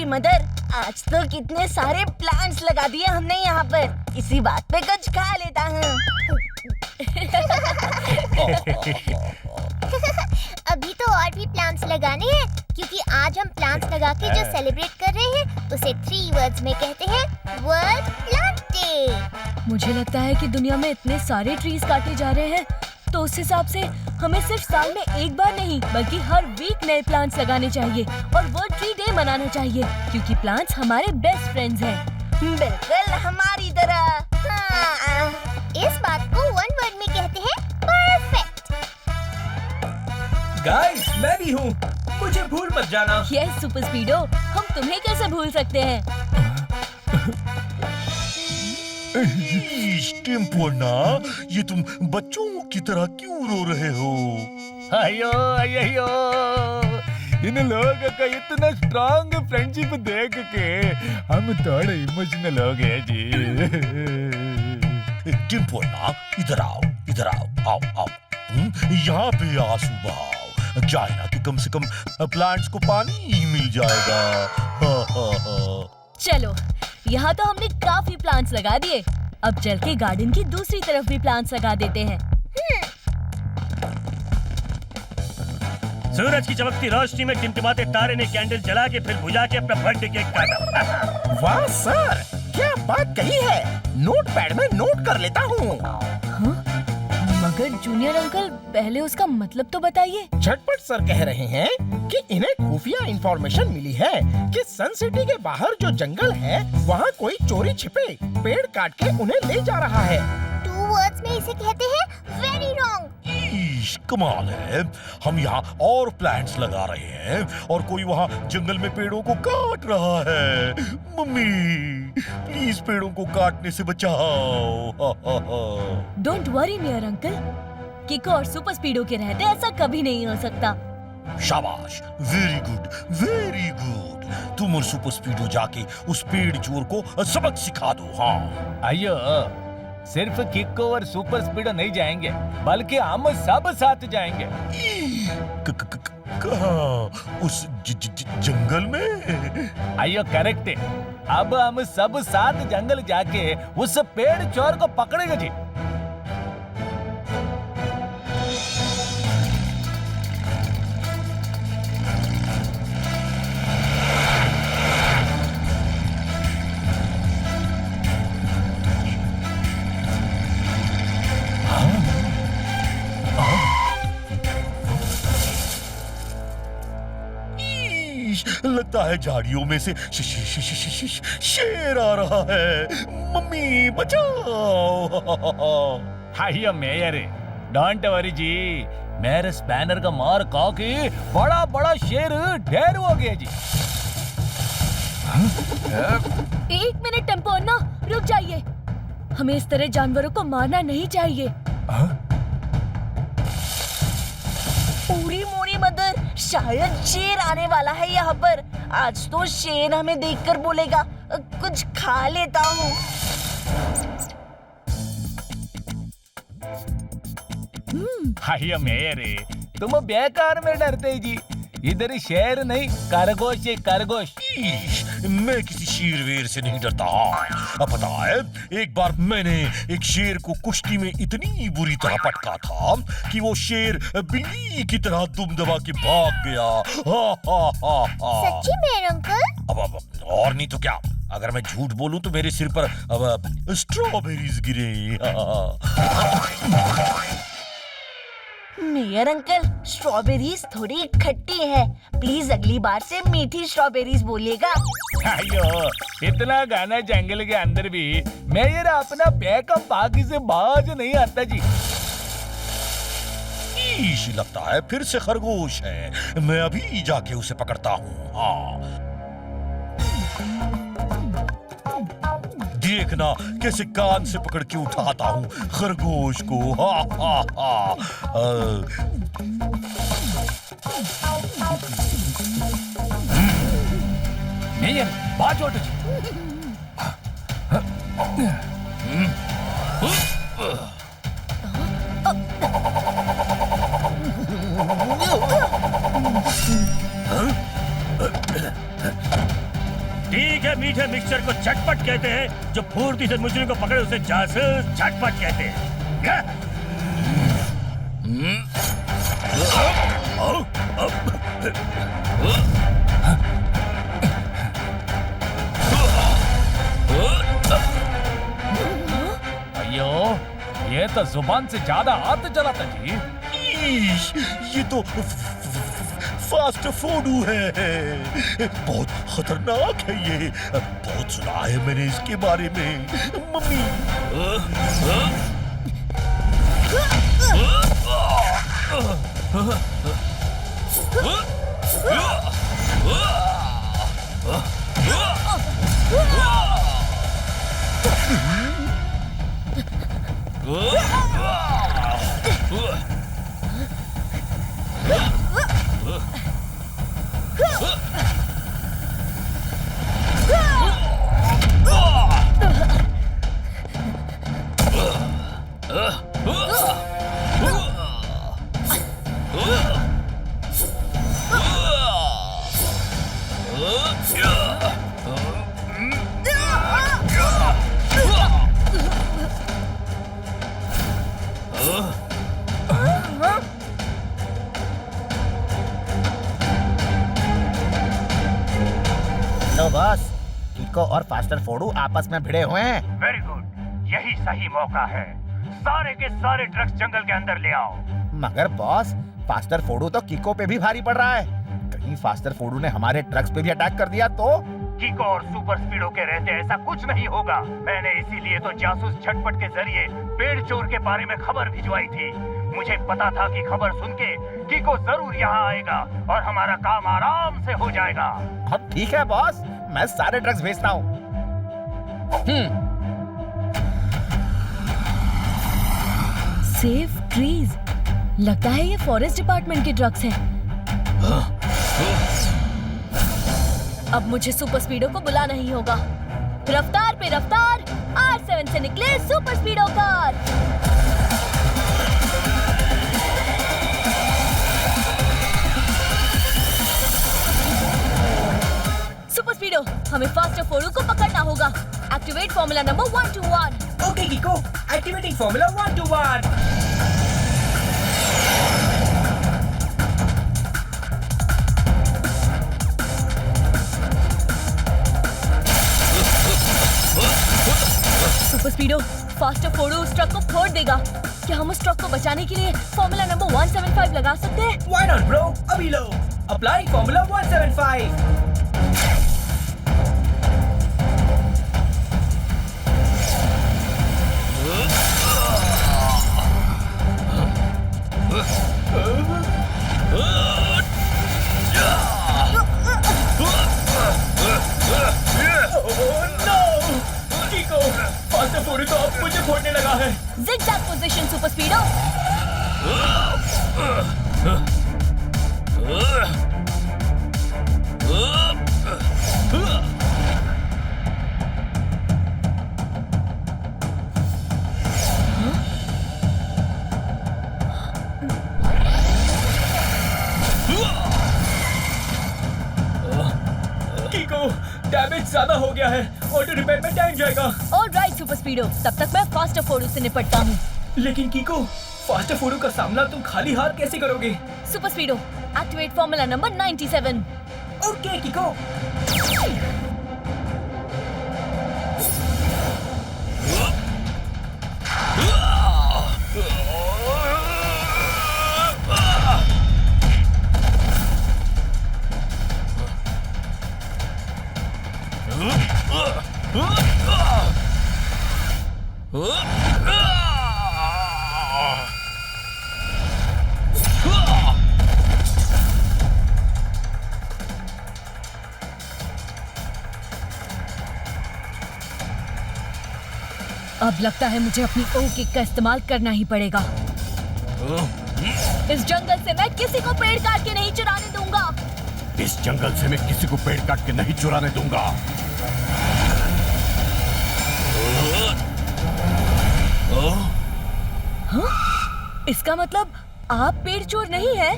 मदर, आज तो कितने सारे प्लांट्स लगा दिए हमने यहाँ पर। इसी बात पे कुछ खा लेता हूँ। अभी तो और भी प्लांट्स लगाने हैं, क्योंकि आज हम प्लांट्स लगा के जो सेलिब्रेट कर रहे हैं उसे 3 वर्ड्स में कहते हैं वर्ल्ड प्लांट डे। मुझे लगता है कि दुनिया में इतने सारे ट्रीज काटे जा रहे हैं, तो उस हिसाब से हमें सिर्फ साल में एक बार नहीं बल्कि हर वीक नए प्लांट्स लगाने चाहिए और वर्ल्ड ट्री डे मनाना चाहिए, क्योंकि प्लांट्स हमारे बेस्ट फ्रेंड्स हैं। बिल्कुल हमारी तरह। हाँ। इस बात को 1 वर्ड में कहते हैं परफेक्ट। गाइस, मैं भी हूँ, मुझे भूल मत जाना। यस सुपर स्पीडो, हम तुम्हें कैसे भूल सकते हैं। टिम्पोना, ये तुम बच्चों की तरह क्यों रो रहे हो? अयो अयो, इन लोगों का इतना स्ट्रॉन्ग फ्रेंडशिप देख के हम थोड़े इमोशनल हो गए जी। टिम्पोना, इधर आओ, इधर आओ, आओ आओ। यहाँ पे आंसू बहाओ, जाए ना कि कम से कम प्लांट्स को पानी मिल जाएगा। चलो, यहाँ तो हमने काफी प्लांट्स लगा दिए, अब चल के गार्डन की दूसरी तरफ भी प्लांट्स लगा देते हैं। सूरज की चमकती रोशनी में टिमटिमाते तारे ने कैंडल जला के फिर बुझा के अपना बर्थडे केक काटा। वाह सर, क्या बात कही है। नोटपैड में नोट कर लेता हूँ। मगर जूनियर अंकल, पहले उसका मतलब तो बताइए। झटपट सर कह रहे हैं कि इन्हें खुफिया इंफॉर्मेशन मिली है कि सन सिटी के बाहर जो जंगल है वहाँ कोई चोरी छिपे पेड़ काट के उन्हें ले जा रहा है। 2 वर्ड्स में इसे कहते हैं वेरी रॉन्ग। कमाल है, हम यहाँ और प्लांट्स लगा रहे हैं और कोई वहाँ जंगल में पेड़ों को काट रहा है। मम्मी, प्लीज पेड़ों को काटने से बचाओ। डोंट वरी मेयर अंकल, किको और सुपर स्पीडो के रहते ऐसा कभी नहीं हो सकता। शाबाश, वेरी गुड, वेरी गुड। तुम और सुपर स्पीडो जाके उस पेड़ चोर को सबक सिखा दो। हाँ अयो, सिर्फ किक्को और सुपर स्पीडो नहीं जाएंगे, बल्कि हम सब साथ जाएंगे। कहाँ? उस जंगल में? अयो करेक्ट है। अब हम सब साथ जंगल जाके उस पेड़ चोर को पकड़ेंगे जी। लगता है झाड़ियों में से शेर आ रहा है। मम्मी बचाओ। अयो मेयर, डोंट वरी जी, मेरे स्पैनर का मार खा के बड़ा बड़ा शेर ढेर हो गया जी। 1 मिनट टेम्पो अन्ना, रुक जाइए। हमें इस तरह जानवरों को मारना नहीं चाहिए। पूरी मोरी मदर, शायद शेर आने वाला है यहाँ पर। आज तो शेर हमें देखकर बोलेगा कुछ खा लेता हूँ। अयो मेयर, तुम बेकार में डरते जी। इधर शेर नहीं, खरगोश है, खरगोश। मैं किसी शेर वेर से नहीं डरता। अब पता है, एक बार मैंने एक शेर को कुश्ती में इतनी बुरी तरह पटका था कि वो शेर बिल्ली की तरह दुम दबा के भाग गया। सच्ची मेरे अंकल? अब और नहीं तो क्या, अगर मैं झूठ बोलूं तो मेरे सिर पर अब स्ट्रॉबेरीज गिरे। मेयर अंकल, स्ट्रॉबेरीज थोड़ी खट्टी है, प्लीज अगली बार से मीठी स्ट्रॉबेरीज बोलिएगा। अयो, इतना गाना जंगल के अंदर भी मेयर अपना बैकअप बाकी से बाज नहीं आता जी। लगता है फिर से खरगोश है। मैं अभी जाके उसे पकड़ता हूँ। हाँ, देखना कैसे कान से पकड़ के उठाता हूँ खरगोश को। हा हा हा। मेयर, बात छोड़ जी। मीठे मिक्सचर को चटपट कहते हैं, जो फुर्ती से मुजरिम को पकड़े उसे जासूस झटपट कहते हैं। अयो, ये तो जुबान से ज्यादा हाथ चलाता जी। ये तो फास्ट फूड है, बहुत खतरनाक है ये। बहुत सुना है मैंने इसके बारे में। मम्मी लो बॉस, कीको और फास्टर फोडू आपस में भिड़े हुए हैं। वेरी गुड, यही सही मौका है। सारे के सारे ड्रग्स जंगल के अंदर ले आओ। मगर बॉस, फास्टर फोडू तो कीको पे भी भारी पड़ रहा है। कहीं फास्टर फोडू ने हमारे ट्रक्स पे भी अटैक कर दिया तो? कीको और सुपर स्पीडो के रहते ऐसा कुछ नहीं होगा। मैंने इसीलिए तो जासूस झटपट के जरिए पेड़ चोर के बारे में खबर भिजवाई थी। मुझे पता था कि खबर सुन के कीको जरूर यहाँ आएगा और हमारा काम आराम से हो जाएगा। अब ठीक है बॉस, मैं सारे ट्रक्स भेजता हूँ। सेफ ट्रीज, लगता है ये फॉरेस्ट डिपार्टमेंट के ट्रक्स हैं। अब मुझे सुपर स्पीडो को बुलाना ही होगा। रफ्तार पे रफ्तार, R7 से निकले सुपर स्पीडो कार। सुपर स्पीडो, हमें फास्टर फोडू को पकड़ना होगा। Activate formula number 121। Okay Kiko, activating formula 121। Super Speedo, faster फोडू उस ट्रक को फोड़ देगा। क्या हम उस ट्रक को बचाने के लिए फॉर्मूला नंबर 175 लगा सकते हैं? Why not, bro? अभी लो। Apply formula 175। फास्टर फोडू तो अब मुझे फोड़ने लगा है। Zigzag position Super Speedo. Kiko, damage ज्यादा हो गया है। ऑटो रिपेयर में टाइम जाएगा। ऑलराइट सुपर स्पीडो, तब तक मैं फास्टर फोडू से निपटता हूँ। लेकिन कीको, फास्टर फोडू का सामना तुम खाली हाथ कैसे करोगे? Super स्पीडो, activate formula number 97। Okay Kiko. अब लगता है मुझे अपनी ओ किक का इस्तेमाल करना ही पड़ेगा। इस जंगल से मैं किसी को पेड़ काट के नहीं चुराने दूंगा। इस जंगल से मैं किसी को पेड़ काट के नहीं चुराने दूंगा। हाँ? इसका मतलब आप पेड़ चोर नहीं है?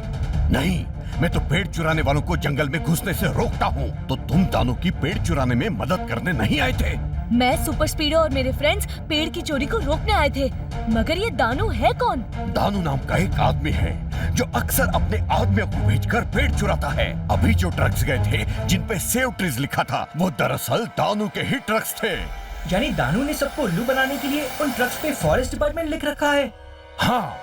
नहीं, मैं तो पेड़ चुराने वालों को जंगल में घुसने से रोकता हूँ। तो तुम दानू की पेड़ चुराने में मदद करने नहीं आए थे? मैं सुपर स्पीडो और मेरे फ्रेंड्स पेड़ की चोरी को रोकने आए थे। मगर ये दानू है कौन? दानू नाम का एक आदमी है जो अक्सर अपने आदमियों को भेजकर पेड़ चुराता है। अभी जो ट्रक्स गए थे जिन पे सेव ट्रीज लिखा था, वो दरअसल दानू के ही ट्रक्स थे। यानी दानू ने सबको उल्लू बनाने के लिए उन ट्रक्स पे फॉरेस्ट डिपार्टमेंट लिख रखा है। हाँ,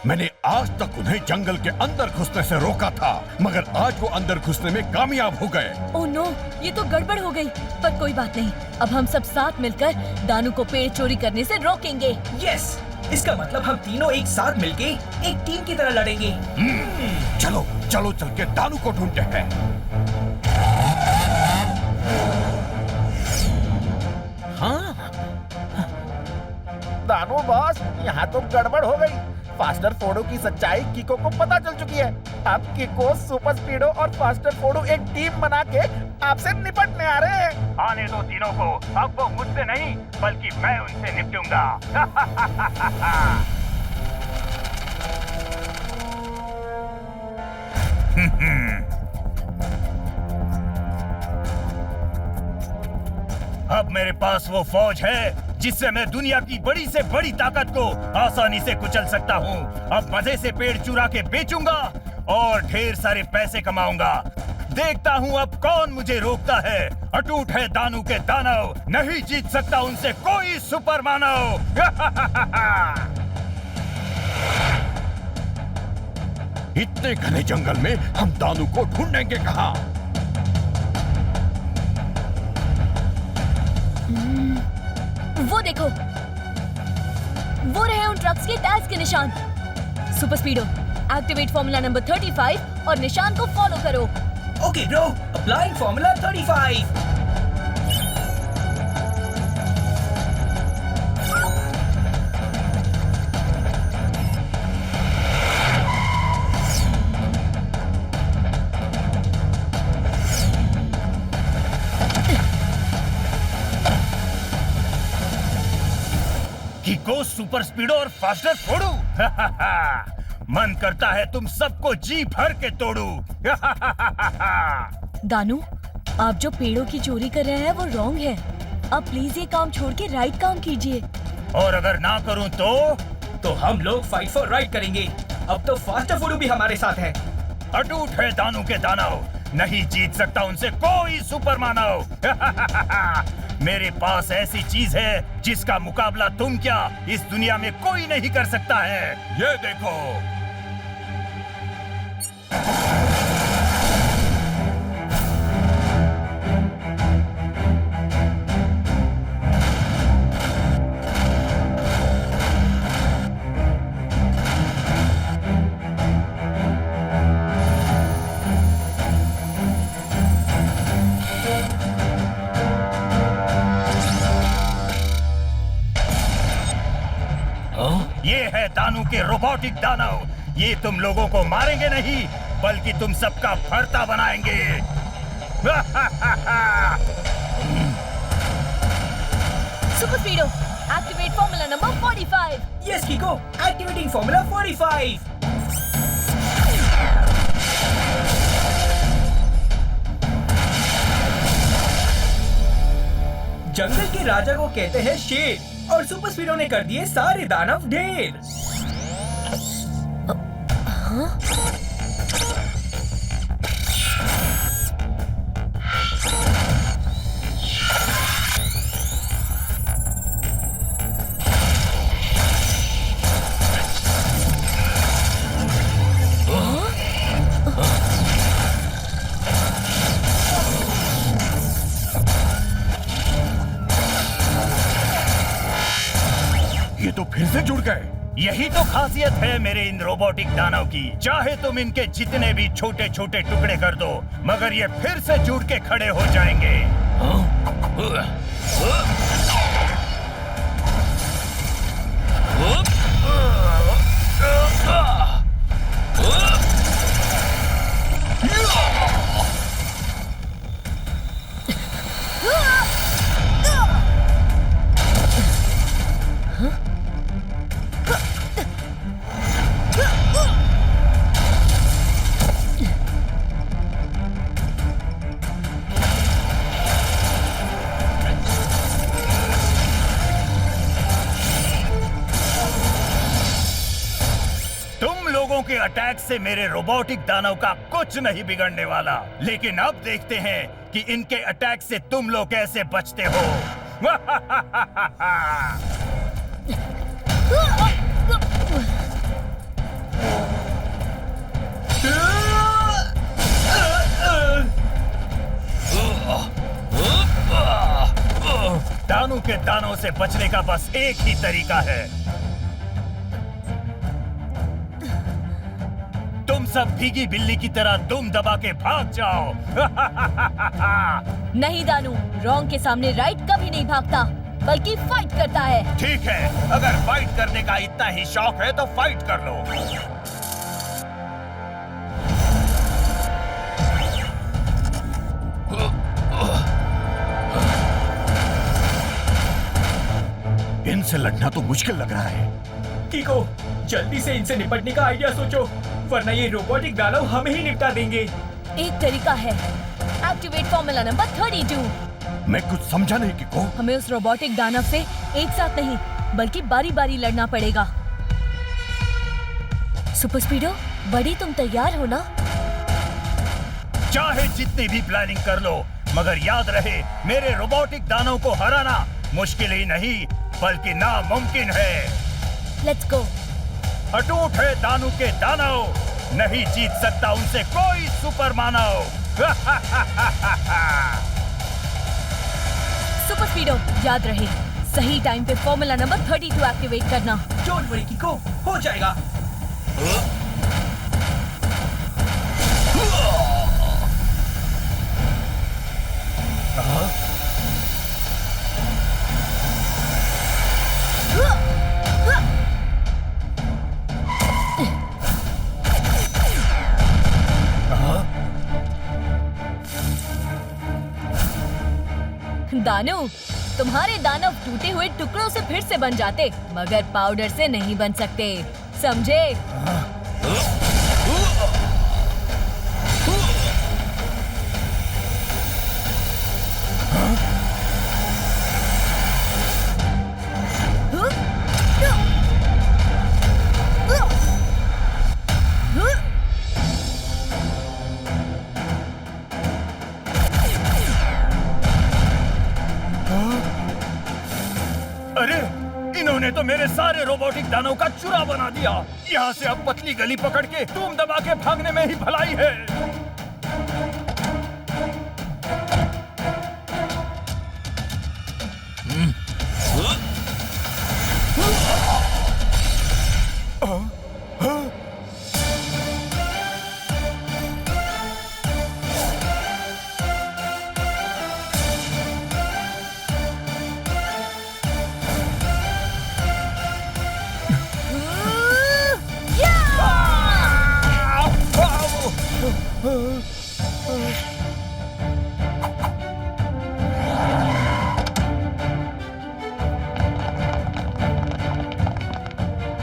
मैंने आज तक उन्हें जंगल के अंदर घुसने से रोका था, मगर आज वो अंदर घुसने में कामयाब हो गए। ओह नो, ये तो गड़बड़ हो गई। पर कोई बात नहीं, अब हम सब साथ मिलकर दानू को पेड़ चोरी करने से रोकेंगे। यस, इसका मतलब हम तीनों एक साथ मिलके एक टीम की तरह लड़ेंगे। चलो चलो चल के दानू को ढूंढते हैं। हाँ, दानू बॉस, यहाँ तो गड़बड़ हो गई। फास्टर फोडो की सच्चाई किको को पता चल चुकी है। अब किको, सुपर स्पीडो और फास्टर फोडो एक टीम बना के आपसे निपटने आ रहे हैं। आने दो तीनों को, अब वो मुझसे नहीं बल्कि मैं उनसे निपटूंगा। अब मेरे पास वो फौज है जिससे मैं दुनिया की बड़ी से बड़ी ताकत को आसानी से कुचल सकता हूँ। अब मजे से पेड़ चुरा के बेचूंगा और ढेर सारे पैसे कमाऊंगा। देखता हूँ अब कौन मुझे रोकता है। अटूट है दानू के दानव, नहीं जीत सकता उनसे कोई सुपर मानव। इतने घने जंगल में हम दानू को ढूंढेंगे कहाँ? वो देखो, वो रहे उन ट्रक्स के टायर्स के निशान। सुपर स्पीडो, एक्टिवेट फॉर्मूला नंबर 35 और निशान को फॉलो करो। Okay bro, applying formula 35। किको, super स्पीडो और फास्टर फोड़ू। मन करता है तुम सबको जी भर के तोड़ू। दानू, आप जो पेड़ों की चोरी कर रहे हैं वो रॉन्ग है। अब प्लीज ये काम छोड़ के राइट काम कीजिए। और अगर ना करूं तो हम लोग फाइट फॉर राइट करेंगे। अब तो फास्टर फूडू भी हमारे साथ है। अटूट है दानू के दानव, नहीं जीत सकता उनसे कोई सुपर मानव। मेरे पास ऐसी चीज है जिसका मुकाबला तुम क्या, इस दुनिया में कोई नहीं कर सकता है। ये देखो। ये है दानू के रोबोटिक दानव। ये तुम लोगों को मारेंगे नहीं बल्कि तुम सबका भरता बनाएंगे। Super स्पीडो, activate formula number 45। Yes किको, activating formula 45। जंगल के राजा को कहते हैं शेर और सुपर स्पीडो ने कर दिए सारे दानव ढेर। ये तो फिर से जुड़ गए। यही तो खासियत है मेरे इन रोबोटिक दानव की। चाहे तुम इनके जितने भी छोटे छोटे टुकड़े कर दो, मगर ये फिर से जुड़ के खड़े हो जाएंगे। अटैक से मेरे रोबोटिक दानव का कुछ नहीं बिगड़ने वाला। लेकिन अब देखते हैं कि इनके अटैक से तुम लोग कैसे बचते हो। दानू के दानों से बचने का बस एक ही तरीका है। तुम सब भीगी बिल्ली की तरह दुम दबा के भाग जाओ। नहीं दानू, रॉन्ग के सामने राइट कभी नहीं भागता, बल्कि फाइट करता है। ठीक है, अगर फाइट करने का इतना ही शौक है तो फाइट कर लो। इनसे लड़ना तो मुश्किल लग रहा है। कीको, जल्दी से इनसे निपटने का आइडिया सोचो, वरना ये रोबोटिक दानव हमें ही निपटा देंगे। एक तरीका है, एक्टिवेट फॉर्मूला नंबर 32। मैं कुछ समझा नहीं कीको। हमें उस रोबोटिक दानव से एक साथ नहीं, बल्कि बारी बारी लड़ना पड़ेगा। सुपर स्पीडो, बड़ी तुम तैयार हो ना? चाहे जितनी भी प्लानिंग कर लो, मगर याद रहे मेरे रोबोटिक दानव को हराना मुश्किल ही नहीं बल्कि नामुमकिन है। Let's go. अटूट है दानू के दानव, नहीं जीत सकता उनसे कोई सुपर मानव। सुपर स्पीडो, याद रहे सही टाइम पे फॉर्मूला नंबर 32 एक्टिवेट करना। डोंट वरी कीको, हो जाएगा। दानू, तुम्हारे दानव टूटे हुए टुकड़ों से फिर से बन जाते, मगर पाउडर से नहीं बन सकते, समझे? अरे, इन्होंने तो मेरे सारे रोबोटिक दानव का चूरा बना दिया। यहाँ से अब पतली गली पकड़ के तुम दबा के भागने में ही भलाई है।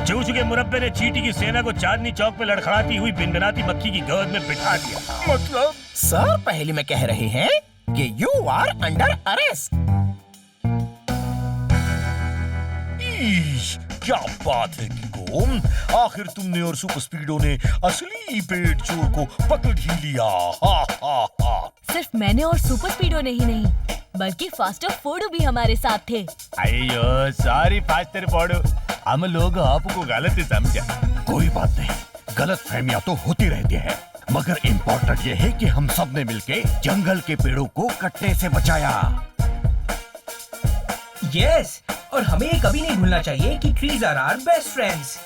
चूचू के मुरब्बे ने चींटी की सेना को चांदनी चौक पे लड़खड़ाती हुई भिनभिनाती मक्खी की गोद में बिठा दिया। मतलब सर पहले में कह रहे हैं कि यू आर अंडर अरेस्ट। क्या बात है कीको, आखिर तुमने और सुपर स्पीडो ने असली पेट चोर को पकड़ ही लिया। हा हा हा। सिर्फ मैंने और सुपर स्पीडो ने ही नहीं, बल्कि फास्टर फोर्डू भी हमारे साथ थे। अयो सॉरी फास्टर फोर्डू, हम लोग आपको गलत समझा। कोई बात नहीं, गलत फहमियां तो होती रहती है, मगर इम्पोर्टेंट ये है कि हम सब ने मिलके जंगल के पेड़ों को कटने से बचाया। यस, और हमें ये कभी नहीं भूलना चाहिए कि trees are our best friends.